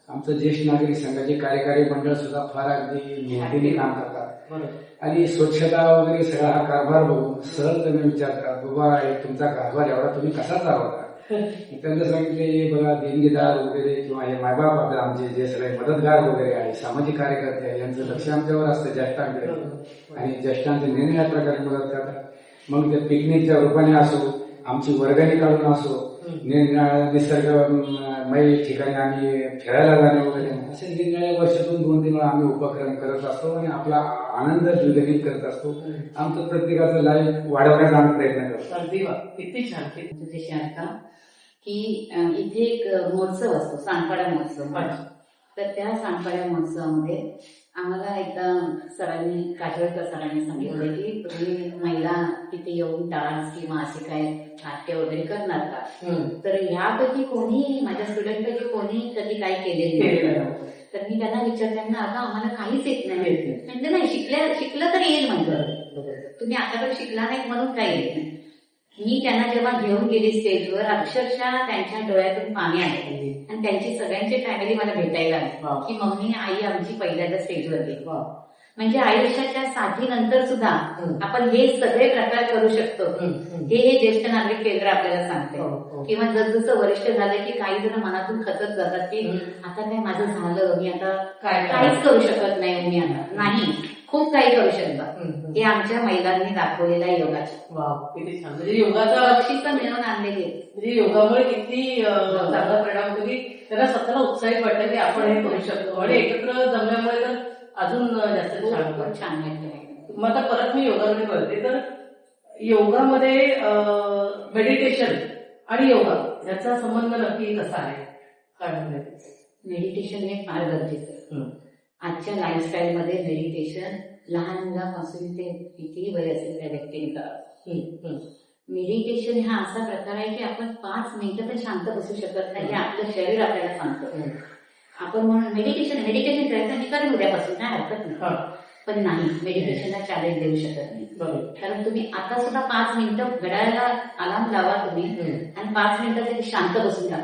आमचं ज्येष्ठ नागरिक संघाचे कार्यकारी मंडळ सुद्धा फार अगदी मेहनतीने काम करतात आणि स्वच्छता वगैरे सगळा हा कारभार बघून सहज त्यांना विचारतात, बाबा तुमचा कारभार एवढा तुम्ही कसा चालवता? त्यांना सांगितले बघा देणगीदार वगैरे किंवा हे मायबाप आपले आमचे जे सगळे मदतगार वगैरे आहे, सामाजिक कार्यकर्ते आहे, यांचं लक्ष आमच्यावर असतं ज्येष्ठांकडे आणि ज्येष्ठांचे निरनिराळ्या प्रकारे मदत करतात. मग ते पिकनिकच्या रूपाने असो, आमची वर्गणी काढून असो, निरनिराळ्या निसर्गमय ठिकाणी आम्ही फिरायला जाणे वगैरे, असे निरनिराळ्या वर्षातून 2-3 वेळा आम्ही उपक्रम करत असतो आणि आपला आनंद द्विगुणित करत असतो. आमचं प्रत्येकाचं लाईफ वाढवण्याचा आम्ही प्रयत्न करतो. अगदी वा, किती छान. तुझे शाखा की इथे एक महोत्सव असतो, सानपाडा महोत्सव. तर त्या सानपाडा महोत्सवामध्ये आम्हाला एकदा सरांनी, काजळकर सरांनी सांगितलं की तुम्ही महिला तिथे येऊन डान्स किंवा असे काय नाट्य वगैरे करणार का? तर ह्यापैकी कोणी, माझ्या स्टुडंटपैकी कोणी कधी काय केलेलं नाही. तर मी त्यांना विचारताना आता आम्हाला काहीच येत नाही. म्हणजे नाही, शिकलं तर येईल म्हणलं, तुम्ही आतापर्यंत शिकला नाही म्हणून काय येत नाही. मी त्यांना जेव्हा घेऊन गेली स्टेजवर, अक्षरशः त्यांच्या डोळ्यातून पाणी आले आणि त्यांची सगळ्यांची फॅमिली मला भेटायला आली की मम्मी, आई आमची पहिल्यांदा स्टेजवर गेली. म्हणजे आयुष्याच्या साठीनंतर सुद्धा आपण हे सगळे प्रकार करू शकतो. हे ज्येष्ठ नागरिक केंद्र आपल्याला सांगते. किंवा जसजसं वरिष्ठ झालं की काही जण मनातून खचत जातात की आता काय माझं झालं, मी आता काहीच करू शकत नाही, मी आता नाही, खूप काही करू शकतात. हे आमच्या महिलांनी दाखवलेलं आहे योगाचं. वाव, किती छान. म्हणजे योगाचा बक्षीस मिळवून आणलेली आहे. म्हणजे योगामुळे किती चांगला परिणाम होतो की त्यांना स्वतःला उत्साहित वाटतं की आपण हे करू शकतो आणि एकत्र जमल्यामुळे तर अजून जास्त छान छान वाटतं. मग आता परत मी योगाकडे वळते. तर योगामध्ये मेडिटेशन आणि योगा याचा संबंध नक्की कसा आहे, काय म्हणते? मेडिटेशन हे फार गरजेचं आहे. आजच्या लाईफस्टाईलमध्ये मेडिटेशन लहान मुलापासून ते कितीही वय असेल त्या व्यक्तीने करावं. मेडिटेशन हा असा प्रकार आहे की आपण 5 मिनिटं पण शांत बसू शकत नाही, हे आपलं शरीर आपल्याला सांगतं. आपण म्हणून मेडिटेशन करायचं, मी करेन उद्यापासून, काय हरकत नाही. पण नाही, मेडिटेशनला चॅलेंज देऊ शकत नाही. कारण तुम्ही आता सुद्धा 5 मिनिटं घड्याळाला अलार्म लावा तुम्ही आणि 5 मिनिटं तरी शांत बसून जा.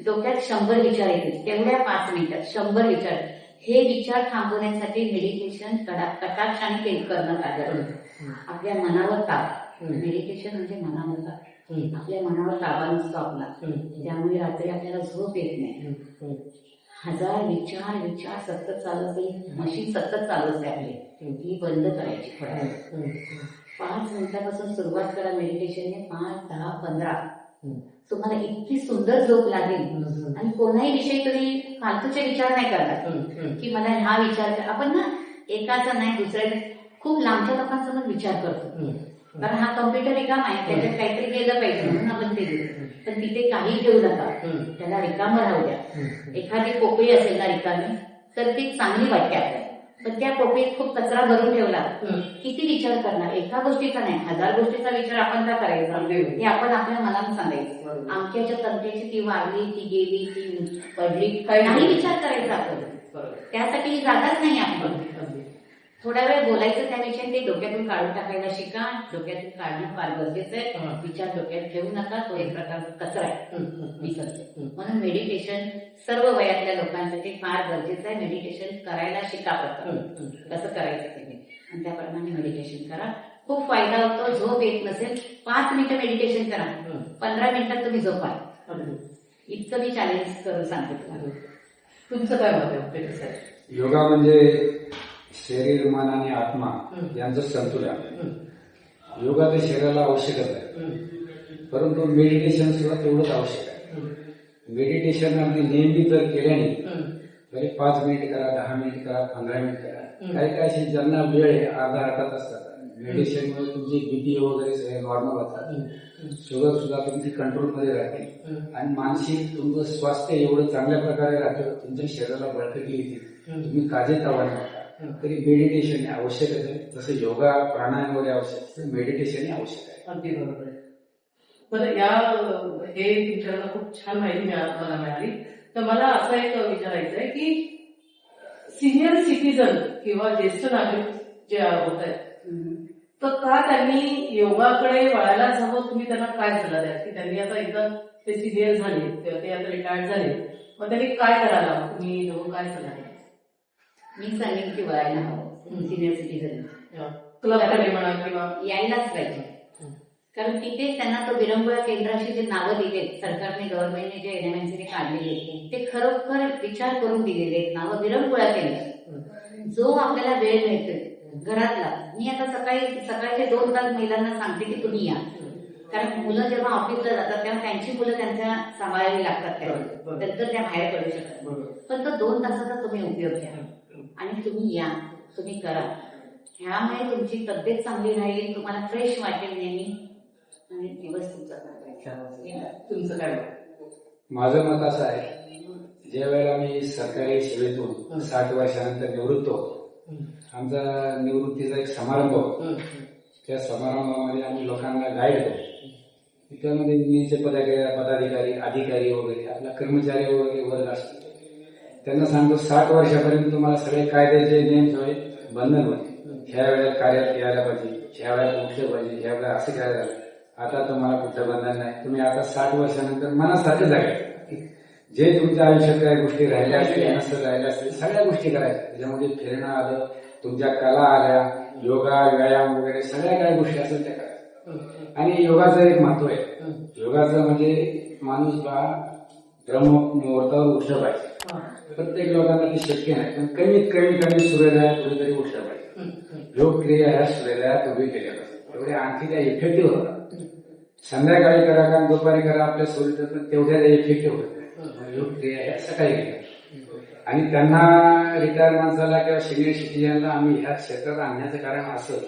डोक्यात 100 विचार येतील, तेवढ्या 5 मिनिटात 100 विचार. हे विचार थांबवण्यासाठी मेडिटेशन कटाक्षाने करणं आलं. आपल्या मनावर ताबा, मेडिटेशन म्हणजे मनावर ताबा. आपल्या मनावर ताबा नसतो आपला, त्यामुळे रात्री आपल्याला झोप येत नाही. 1000 विचार सतत चालू असते, मशीन सतत चालू असते आपली, ती बंद करायची. 5 मिनिटापासून सुरुवात करा मेडिटेशनने. 5, 10, 15 तुम्हाला इतकी सुंदर झोप लागेल आणि कोणाही विषयी तुम्ही फालतूचे विचार नाही करणार की मला हा विचार. आपण ना एकाचा नाही दुसऱ्या खूप लांबच्या लोकांसमोर विचार करतो, कारण हा कम्प्युटर रिकाम आहे, त्याच्यात काहीतरी केलं पाहिजे म्हणून आपण ते घेतो. पण तिथे काही ठेवू नका, त्याला रिकामं राहू द्या. एखादी पोकळी असेल ना रिकामी तर ती चांगली वाटते आपल्याला, पण त्या पोकळीत खूप कचरा भरून ठेवला, किती विचार करणार? एका गोष्टीचा नाही, 1000 गोष्टीचा विचार आपण का करायचा? हे आपण आपल्या मनाला सांगायचं. आमच्याच्या तंत्याची ती वाढली, ती गेली, ती पडली, काही विचार करायचा आपण. त्यासाठी ही जागाच नाही आपण. थोडा वेळ बोलायचं त्याविषयी, ते डोक्यातून काढून टाकायला शिका. डोक्यातून काढणं फार गरजेचं आहे. विचार डोक्यात ठेवू नका, तो एक प्रकारचा कचरा आहे, विसरते. म्हणून मेडिटेशन सर्व वयातल्या लोकांसाठी फार गरजेचं आहे. मेडिटेशन करायला शिका. कसं करायचं ते आणि त्याप्रमाणे मेडिटेशन करा, खूप फायदा होतो. झोप येत नसेल 5 मिनिटं मेडिटेशन करा, 15 मिनिटात तुम्ही झोपा. इतकं मी चॅलेंज करून सांगते तुम्हाला. तुमचं काय मत आहे? योगा म्हणजे शरीर, मन आणि आत्मा यांचं संतुलन. योगा तर शरीराला आवश्यकच आहे, परंतु मेडिटेशन सुद्धा तेवढंच आवश्यक आहे. मेडिटेशन अगदी नेहमी जर केल्याने तरी 5 मिनिट करा, 10 मिनिट करा, 15 मिनिट करा. काही काही असे ज्यांना वेळ आहे अर्धा तास असतात. मेडिटेशनमुळे तुमची बीपी वगैरे सगळे नॉर्मल होतात, शुगर सुद्धा तुमची कंट्रोलमध्ये राहते आणि मानसिक तुमचं स्वास्थ्य एवढं चांगल्या प्रकारे राहतं, तुमच्या शरीराला बळकटी येते, तुम्ही काळजीतावाने होता. तरी मेडिटेशन आवश्यकच आहे. जसं योगा प्राणायाम वगैरे आवश्यक तसं मेडिटेशन आवश्यक आहे. अगदी बरोबर आहे. बरं, हे तुमच्याकडनं खूप छान माहिती मला मिळाली. तर मला असं एक विचारायचं आहे की सिनियर सिटीजन किंवा ज्येष्ठ नागरिक जे होत आहेत, तर का त्यांनी योगाकडे वळायलाच हवं? तुम्ही त्यांना काय सल्ला द्या की त्यांनी आता एकदा ते सिनियर झाले किंवा ते आता रिटायर्ड झाले, मग त्यांनी काय करायला हवं? तुम्ही लोक काय सल्ला द्या? मी सांगेन की वळायला हवं. सिनियर सिटीजन क्लबकडे म्हणा किंवा यायलाच पाहिजे, कारण तिथे त्यांना तो विरंगुळा केंद्राशी जे नावं दिले सरकारने, गव्हर्नमेंटने जे एनएमएमसीने काढलेले ते खरोखर विचार करून दिलेले नावं विरंगुळा केंद्र. जो आपल्याला वेळ मिळतो घरातला, मी आता सकाळचे 2 तास महिलांना सांगते की तुम्ही या, कारण मुलं जेव्हा ऑफिसला जातात तेव्हा त्यांची मुलं त्यांच्या सांभाळावी लागतात, नंतर त्या बाहेर पडू शकतात. पण तो 2 तासाचा तुम्ही उपयोग घ्या आणि तुम्ही या, तुम्ही करा. ह्यामुळे तुमची तब्येत चांगली राहील, तुम्हाला फ्रेश वाटेल नेहमी आणि दिवस तुमचा तुमचं काय? माझं मत असं आहे, ज्या वेळेला मी सरकारी सेवेतून 60 वर्षानंतर निवृत्त होतो, आमचा निवृत्तीचा एक समारंभ होतो. त्या समारंभामध्ये आम्ही लोकांना गाईड करतो. त्यामध्ये नीचे पदाधिकारी, अधिकारी वगैरे आपला कर्मचारी वगैरे वर्ग असतो. त्यांना सांगतो 60 वर्षापर्यंत तुम्हाला सगळे कायद्याचे नियम सगळे बंधन होते. ह्या वेळेला कार्यात यायला पाहिजे, ह्या वेळेला उठलं पाहिजे, ह्या वेळेला असं करायला. आता तुम्हाला कुठलं बंधन नाही. तुम्ही आता 60 वर्षानंतर मनासारखं जगायचं. जे तुमच्या आयुष्यात काही गोष्टी राहिल्या असतील, नसतं राहिल्या असतील, सगळ्या गोष्टी करायच्या. त्याच्यामध्ये फिरणं आलं, तुमच्या कला आल्या, योगा व्यायाम वगैरे सगळ्या काही गोष्टी असेल त्या करा. आणि योगाचं एक महत्व आहे. योगाचं म्हणजे माणूस बा ब्रह्ममुहूर्तावर उठलं पाहिजे. प्रत्येक लोकांना ते शक्य नाही, पण कमीत कमी सूर्योदयात कुठेतरी उठलं पाहिजे. योग क्रिया ह्या सूर्योदयात उभी केल्या पाहिजे. तेवढे आणखी त्या इफेक्टिव्ह होतात. संध्याकाळी करा का दुपारी करा, आपल्या सूर्योदयात तेवढ्या इफेक्टिव्ह होतात. योग क्रिया ह्या सकाळी केल्या. आणि त्यांना रिटायर माणसाला किंवा सिनियर सिटीजनला आम्ही ह्या क्षेत्रात आणण्याचं कारण असं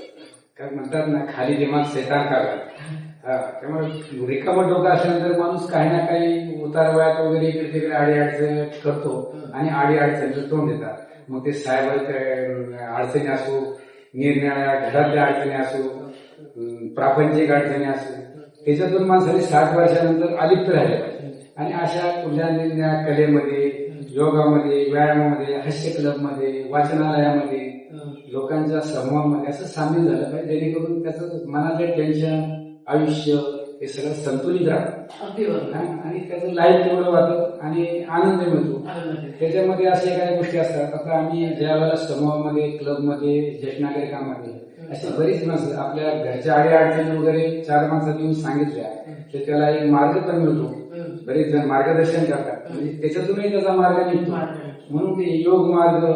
काय म्हणतात ना, खाली दिमाग शैतान काढतात. त्यामुळे रिकामं डोकं असल्यानंतर माणूस काही ना काही उतार वयात वगैरे इकडे तिकडे आडी करतो आणि आडी अडचणीचं तोंड देतात. मग ते सायबर अडचणी असो, निरनिराळ्या घरातल्या अडचणी असो, प्रापंचिक अडचणी असो, त्याच्यातून माणसाने 60 वर्षानंतर अलिप्त राहिले पाहिजे. आणि अशा कुठल्या कलेमध्ये, योगामध्ये, व्यायामामध्ये, हास्य क्लबमध्ये, वाचनालयामध्ये, लोकांच्या समूहामध्ये असं सामील झालं पाहिजे, जेणेकरून त्याचं मनातलं टेन्शन, आयुष्य हे सगळं संतुलित राहतं आणि त्याचं लाईफ तेवढं वाटतं आणि आनंद मिळतो. त्याच्यामध्ये अशा काही गोष्टी असतात. आता आम्ही ज्या वेळेला समूहामध्ये, क्लबमध्ये, ज्येष्ठ नागरिकांमध्ये अशी बरीच माणसं आपल्या घरच्या अडचणी वगैरे 4 माणसात येऊन सांगितल्या तर त्याला एक मार्ग पण मिळतो. बरेच जण मार्गदर्शन करतात, म्हणजे त्याच्यातूनही त्याचा मार्ग निघतो. म्हणून ते योग मार्ग,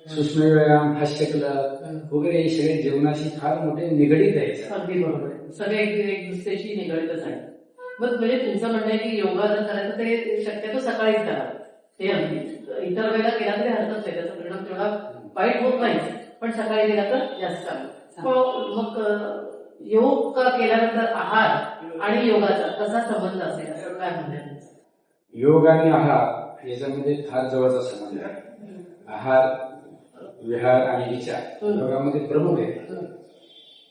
सूक्ष्म व्यायाम, हास्य क्लब वगैरे हे सगळे जीवनाशी फार मोठे निगडीत आहेत. अगदी बरोबर आहे. सगळे एक दुसऱ्याशी निगडीतच आहे. मग म्हणजे तुमचं म्हणणं आहे की योगा जर करायचं ते शक्यतो सकाळीच करावं. ते अगदी इतर वेळेला केला तरी हरकत नाही, त्याचा परिणाम तेवढा वाईट होत नाही, पण सकाळी केला तर जास्त चांगलं. मग योग केल्यानंतर आहार आणि योगाचा कसा संबंध असेल असं काय म्हणणं? योग आणि आहार याच्यामध्ये फार जवळचा संबंध आहे. आहार, विहार आणि विचार योगामध्ये प्रमुख आहे.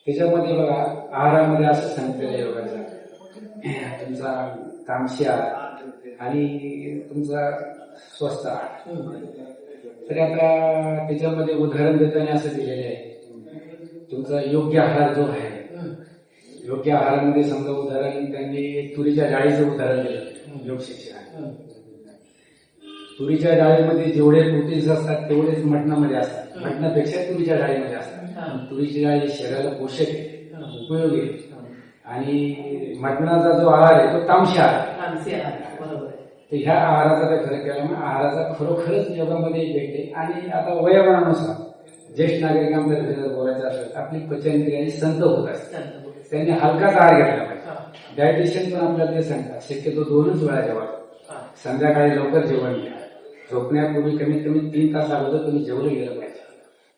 त्याच्यामध्ये बघा, आहारामध्ये असं सांगितलेलं आहे योगाचा, तुमचा तामसी आहार आणि तुमचा स्वस्थ आहार. तर आता त्याच्यामध्ये उदाहरण देताना असं दिलेलं आहे, तुमचा योग्य आहार जो आहे, योग्य आहारामध्ये समजा उदाहरण त्यांनी तुरीच्या डाळीचं उदाहरण दिलं योग शिक्षण. तुरीच्या डाळीमध्ये जेवढे प्रोटीन्स असतात तेवढेच मटणामध्ये असतात, मटणापेक्षा तुरीच्या डाळीमध्ये असतात. तुरीची डाळ शरीराला पोषक आहे, उपयोगी आहे. आणि मटणाचा जो आहार आहे तो तामसी आहार. तर ह्या आहाराचा काय फरक केला, मग आहाराचा खरोखरच योगामध्ये इफेक्ट आहे. आणि आता वयोमानानुसार ज्येष्ठ नागरिकांबद्दल जर बोलायचं असेल, आपली पचनक्रिया संत होत असते, त्यांनी हलकाच आहार घेतला पाहिजे. डायटिशियन पण आपल्याला ते सांगतात शक्यतो 2च वेळा जेवण, संध्याकाळी लवकर जेवण घ्या, झोपण्यापूर्वी कमीत कमी 3 तास अगोदर तुम्ही जेवलं गेलं पाहिजे.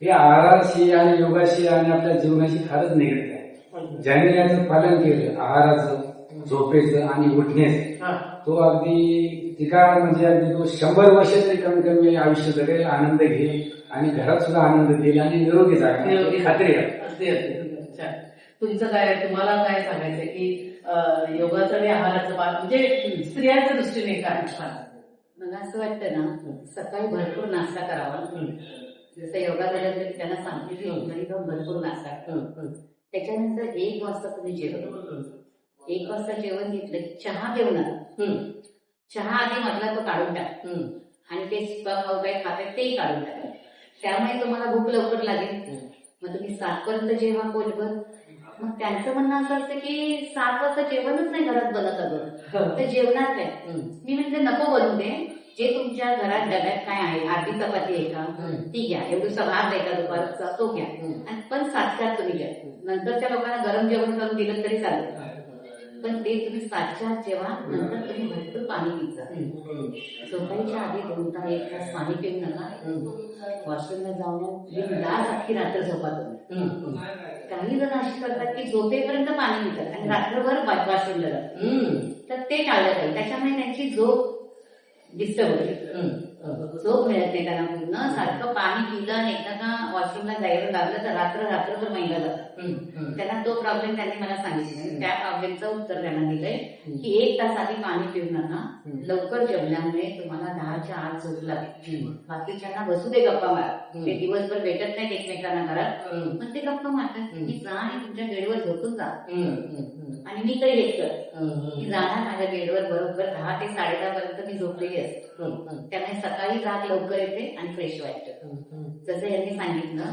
हे आहाराशी आणि योगाशी आणि आपल्या जीवनाशी फारच निगडीत आहे. ज्याने याचं पालन केलं, आहाराचं, झोपेचं आणि उठण्याचं, तो अगदी तिका म्हणजे अगदी तो 100 वर्ष तरी कमी कमी आयुष्य जगेल, आनंद घेईल आणि घरात सुद्धा आनंद देईल आणि निरोगी जागा खात्री आहे. तुमचं काय, तुम्हाला काय सांगायचं की योगाचं आणि आहाराचं म्हणजे स्त्रियांच्या दृष्टीने काय? मला असं वाटतं ना, सकाळी भरपूर नाश्ता करावा. जसं योगा झाल्यानंतर त्यांना सांगते की भरपूर नाश्ता. त्याच्यानंतर 1 वाजता तुम्ही जेवण, 1 वाजता जेवण घेतलं, चहा घेऊन चहा आधी मधला तो काढून टाक आणि ते खाऊ काय खाते तेही काढून टाका. त्यामुळे तुम्हाला भूक लवकर लागेल. मग तुम्ही 7 पर्यंत जेवा पोटभर. मग त्यांचं म्हणणं असं असतं की 7 वाजता जेवणच नाही घरात बनत अगं, तर जेवणार काय? मी म्हणजे नको बनवू दे, जे तुमच्या घरात डब्यात काय आहे, अर्धी चपाती आहे का ती घ्या, एवढं भात आहे का दुपारचा तो घ्या, आणि पण 7च्या तुम्ही घ्या. नंतरच्या लोकांना गरम जेवण करून दिलं तरी चालेल, पण ते तुम्ही 7च्या जेव्हा नंतर तुम्ही भरपूर पाणी पिता. झोपायच्या आधी 2 तास 1 तास पाणी पिऊ नका. वॉशरूमला जाऊन बिनधास्त अख्खी रात्र झोपा तुम्ही. काही जण अशी करतात की झोपेपर्यंत पाणी पितात आणि रात्रभर वॉशरूमला जातात, तर ते टाळलं पाहिजे. त्याच्यामुळे त्यांची झोप डिस्टर्ब होते, झोप मिळत नाही त्यांना पूर्ण. सारखं पाणी पिलं आणि एकदा का वॉशरूमला जायला लागलं तर रात्रभर महिला जातात. त्यांना तो प्रॉब्लेम त्यांनी मला सांगितलं. त्या प्रॉब्लेमचं उत्तर त्यांना दिलंय की 1 तास आधी पाणी पिऊ नका. लवकर जेवल्यामुळे तुम्हाला 10च्या आत झोप लागेल. बाकीच्यांना बसू दे गप्पा मारा, ते दिवसभर भेटत नाहीत एकमेकांना घरात, मग ते गप्पा मारतात. मी जा आणि तुमच्या बेडवर झोपून जा. आणि मी तरी हेच कर, मी जाणार माझ्या बेडवर बरोबर 10 ते 10:30 पर्यंत मी झोपलेली असते. त्यामुळे सकाळी जाग लवकर येते आणि फ्रेश वाटतं. जसं यांनी सांगितलं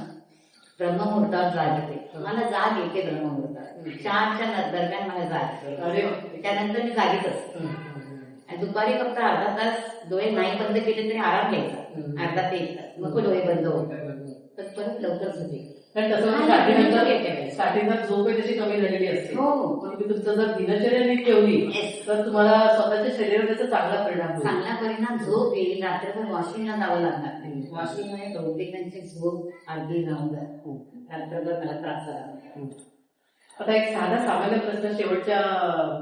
ब्रह्ममुहूर्तावर जाग येते. मला जाग येते ब्रह्ममुहूर्तावर. 4च्या दरम्यान मला जाग येते. अरे वा. त्यानंतर मी जागीच असते. आणि दुपारी फक्त अर्धा तास डोळे नाही बंद केले तरी आराम घ्यायचा, अर्धा ते 1 तास. मग डोळे बंद होतात तर परत लवकर झोप येते. कारण तसं हा, स्टार्टिंगला झोप आहे तशी कमी झालेली असते. हो. पण तुम्ही तुमचं जर दिनचर्या नीट ठेवली तर तुम्हाला स्वतःच्या शरीरावर त्याचा चांगला परिणाम होईल. चांगला परिणाम झोप येईल. रात्रभर वॉशरूमला जावं लागणार नाही. वॉशरूममध्ये बहुतेकांची झोप अर्धी जाऊन जाते. रात्रभर मला त्रास झाला. आता एक साधा सामान्य प्रश्न शेवटच्या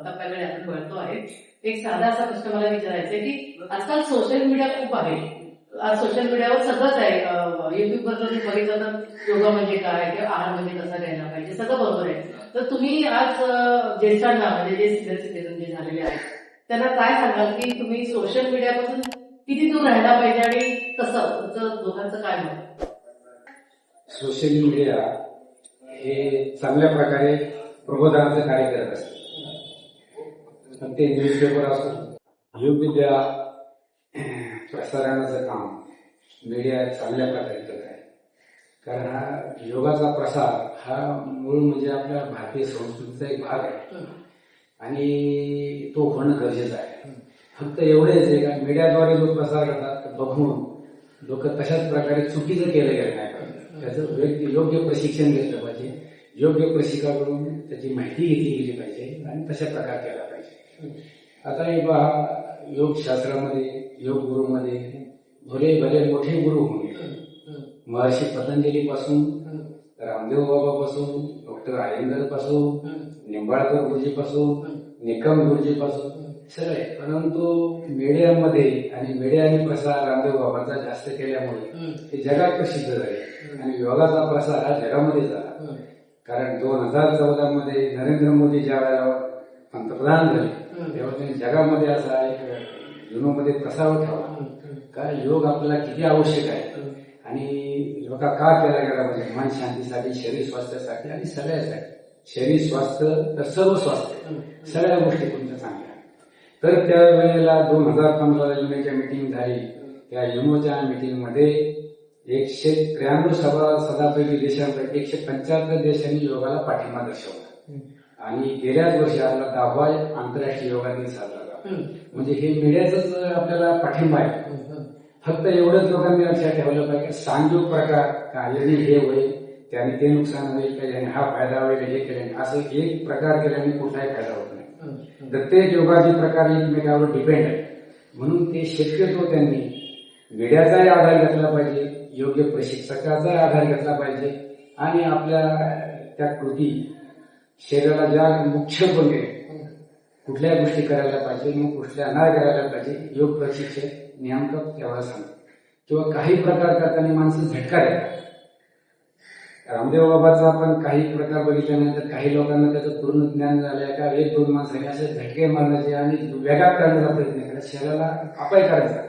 टप्प्याकडे आपण वळतो आहे. एक साधा असा प्रश्न मला विचारायचा आहे की आजकाल सोशल मीडिया खूप आहे. आज सोशल मीडियावर सगळंच आहे. युट्यूबवर जर तुम्ही बघितलं तर योगा म्हणजे काय किंवा आहार म्हणजे कसा घ्यायला पाहिजे सगळं बरोबर आहे. तर तुम्ही आज ज्येष्ठांना म्हणजे जे सिनियर सिटीजन जे झालेले आहेत त्यांना काय सांगाल की तुम्ही सोशल मीडियापासून किती दूर राहायला पाहिजे आणि कसं, तुमचं दोघांचं काय मत? सोशल मीडिया हे चांगल्या प्रकारे प्रबोधनाचं कार्य करत असते. पण ते न्यूजपेपर असो, योगविद्या प्रसारणाचं काम मीडिया चांगल्या प्रकारे करत आहे. कारण हा योगाचा प्रसार हा मूळ म्हणजे आपल्या भारतीय संस्कृतीचा एक भाग आहे आणि तो होणं गरजेचं आहे. फक्त एवढेच आहे का मीडियाद्वारे जो प्रसार करतात बघून लोक तशाच प्रकारे चुकीचं केलं गेलं नाही पाहिजे. त्याचं योग्य प्रशिक्षण घेतलं पाहिजे, योग्य प्रशिक्षकाकडून त्याची माहिती घेतली गेली पाहिजे आणि तशा प्रकार केला पाहिजे. आता हे पहा, योगशास्त्रामध्ये योग गुरुमध्ये भले भले मोठे गुरु होऊन महर्षी पतंजलीपासून, रामदेव बाबापासून, डॉक्टर आयंगर पासून, निंबाळकर गुरुजीपासून, निकम गुरुजीपासून सगळे. परंतु मीडियामध्ये आणि मीडियाने प्रसार रामदेव बाबांचा जास्त केल्यामुळे ते जगात प्रसिद्ध झाले आणि योगाचा प्रसार हा जगामध्ये झाला. कारण 2014 मध्ये नरेंद्र मोदी ज्या वेळेला पंतप्रधान झाले तेव्हा त्यांनी जगामध्ये असा एक युनोमध्ये प्रसार ठेवला का योग आपल्याला किती आवश्यक आहे आणि योगा का केला गेला पाहिजे. मन शांतीसाठी, शरीर स्वास्थ्यासाठी आणि सगळ्यासाठी. शरीर स्वास्थ्य तर सर्व स्वास्थ्य, सगळ्या गोष्टी तुमच्या चांगल्या. तर त्यावेळेला 2015 युनोच्या मीटिंग झाली. त्या युनोच्या मीटिंगमध्ये 193 सभासदापैकी देशांपैकी 175 देशांनी योगाला पाठिंबा दर्शवला आणि गेल्याच वर्षी आपला 10वा आंतरराष्ट्रीय योगा दिन साजरा झाला. म्हणजे हे मीडियाचाच आपल्याला पाठिंबा आहे. फक्त एवढंच लोकांनी लक्षात ठेवलं पाहिजे, सांघिक प्रकार का याने हे होईल त्याने ते नुकसान होईल का, याने हा फायदा होईल हे केल्याने, असं एक प्रकार केल्याने कुठलाही फायदा होत नाही. प्रत्येक योगाचे प्रकार एकमेकावर डिपेंड आहे. म्हणून ते शक्यतो त्यांनी मीडियाचाही आधार घेतला पाहिजे, योग्य प्रशिक्षकाचाही आधार घेतला पाहिजे आणि आपल्या त्या कृती शरीराला ज्या मुख्यपणे कुठल्या गोष्टी करायला पाहिजे मग कुठल्या नाही करायला पाहिजे, योग प्रशिक्षक नेमकं तेव्हा सांगतात. किंवा काही प्रकार करताना माणसं झटका देतात. रामदेव बाबाचा आपण काही प्रकार बघितल्यानंतर काही लोकांना त्याचं पूर्ण ज्ञान झालंय का 1-2 माणसांनी असे झटके मारण्याचे आणि वेगळा करण्याचा प्रयत्न केला, शरीराला अपाय करायचा.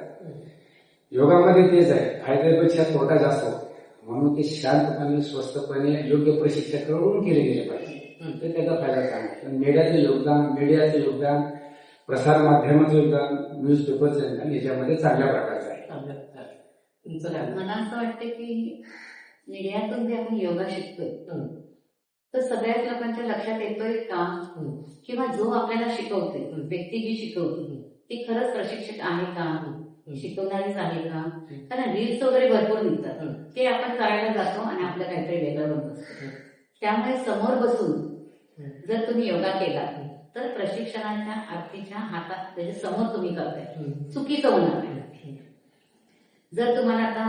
योगामध्ये तेच आहे, फायद्यापेक्षा तोटा जास्त होतो. म्हणून ते शांतपणे स्वस्थपणे योग्य प्रशिक्षकाकडून केले गेले पाहिजे तर त्याचा फायदा चांगला. पण मीडियाचं योगदान, प्रसार माध्यमाचं योगदान, न्यूजपेपरचं योगदान याच्यामध्ये चांगल्या प्रकारचं आहे. मला असं वाटतं की मीडियातून जे आपण योगा शिकतोय तर सगळ्याच लोकांच्या लक्षात येतोय का किंवा जो आपल्याला शिकवते व्यक्ती जी शिकवते ती खरंच प्रशिक्षक आहे का, शिकवणारीच आहे का. कारण रील्स वगैरे भरपूर निघतात, ते आपण करायला जातो आणि आपलं काहीतरी वेगळं बनत असतं. त्यामुळे समोर बसून जर तुम्ही योगा केला तर प्रशिक्षणाच्या आरतीच्या हातात त्याच्या समोर तुम्ही करताय, चुकीचं होणार नाही. जर तुम्हाला आता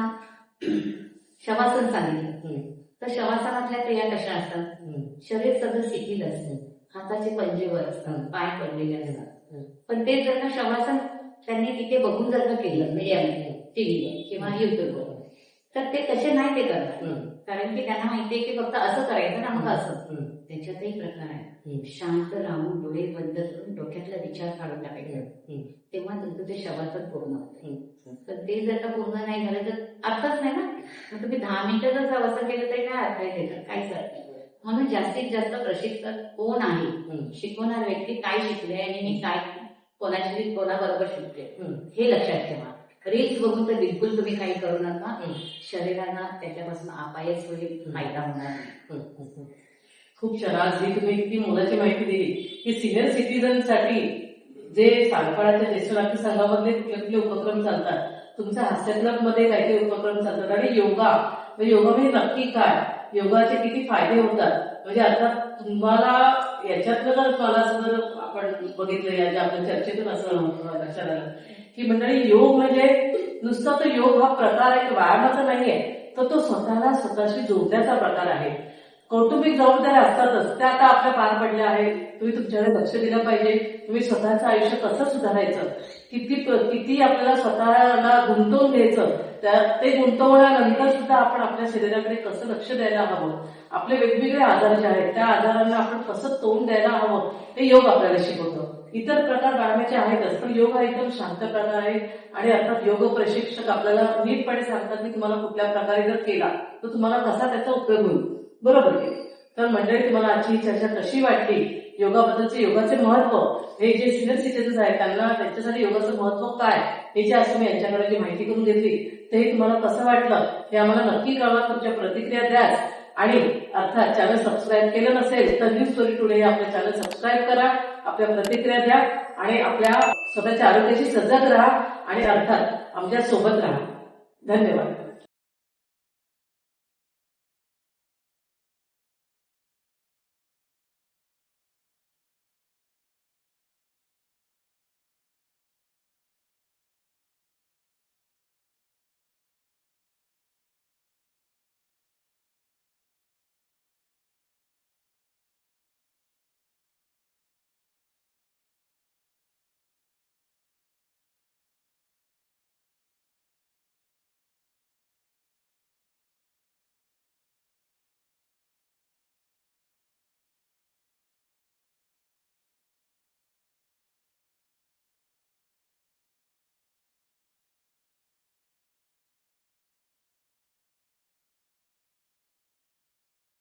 शवासन सांगितलं तर शवासनातल्या क्रिया कशा असतात, शरीर सगळं शिथिल असतं, हाताचे पंजेवर असतात, पाय पडलेले असतात. पण ते जर का शवासन त्यांनी तिथे बघून जर का केलं मीडियामध्ये, टीव्हीवर किंवा युट्यूबवर तर ते तसे नाही ते करतात. कारण की त्यांना माहितीये की फक्त असं करायचं ना मग असं. त्याच्यातही प्रकार आहे, शांत राहून डोळे बंद करून डोक्यातला विचार काढून टाकायचा, तेव्हा तुमचं ते शवासन पूर्ण होतं. तर ते जर का पूर्ण नाही झालं तर अर्थच नाही ना. मग तुम्ही 10 मिनिटं जर शवासन केलं तरी काय अर्थ आहे त्याच्यात, काहीच अर्थ नाही. म्हणून जास्तीत जास्त प्रशिक्षक कोण आहे, शिकवणार व्यक्ती काय शिकले आणि मी काय कोणाबरोबर शिकते हे लक्षात ठेवा. रील्स बघून तर बिलकुल तुम्ही काही करू नका. शरीराला त्याच्यापासून अपायच होईल, फायदा होणार नाही. खूप छान. आज ही तुम्ही इतकी मोलाची माहिती दिली की सिनियर सिटीजनसाठी जे सालपाड्याच्या ज्येष्ठ नागरिक संघामधले कुठले कुठले उपक्रम चालतात, तुमच्या हास्य क्लबमध्ये काही काही उपक्रम चालतात, आणि योगा म्हणजे नक्की काय, योगाचे किती फायदे होतात, म्हणजे आता तुम्हाला याच्यातलं जर मला असं जर आपण बघितलं या ज्या आपल्या चर्चेतून असं लक्षात आलं की मंडळी योग म्हणजे नुसता तो योग हा प्रकार आहे, व्यायामाचा नाहीये, तर तो स्वतःला स्वतःशी जोडण्याचा प्रकार आहे. कौटुंबिक जबाबदाऱ्या असतातच, त्या आता आपल्या पार पडल्या आहेत. तुम्ही तुमच्याकडे लक्ष दिलं पाहिजे. तुम्ही स्वतःचं आयुष्य कसं सुधारायचं, किती आपल्याला स्वतःला गुंतवून घ्यायचं, ते गुंतवण्यानंतर सुद्धा आपण आपल्या शरीराकडे कसं लक्ष द्यायला हवं, आपले वेगवेगळे आजार जे आहेत त्या आजारांना आपण कसं तोंड द्यायला हवं, हे योग आपल्याला शिकवतं. इतर प्रकार व्यायामाचे आहेतच, पण योग हा एकदम शांत प्रकार आहे. आणि अर्थात योग प्रशिक्षक आपल्याला नीटपणे सांगतात की तुम्हाला कुठल्या प्रकारे जर केला तर तुम्हाला कसा त्याचा उपयोग होईल. बरोबर की? तर मंडळी, तुम्हाला आजची ही चर्चा कशी वाटली, योगाबद्दलचे योगाचे महत्व, हे जे सिनियर सिटीजन्स आहेत त्यांना त्यांच्यासाठी योगाचं महत्व काय, हे जे असं मी यांच्याकडे जी माहिती करून घेतली, ते तुम्हाला कसं वाटलं हे आम्हाला नक्की कळवा. तुमच्या प्रतिक्रिया द्या. आणि अर्थात चॅनल सबस्क्राईब केलं नसेल तर न्यूज स्टोरी टुडे आपलं चॅनल सबस्क्राईब करा, आपल्या प्रतिक्रिया द्या आणि आपल्या स्वतःच्या आरोग्याशी सजग राहा आणि अर्थात आमच्या सोबत राहा. धन्यवाद.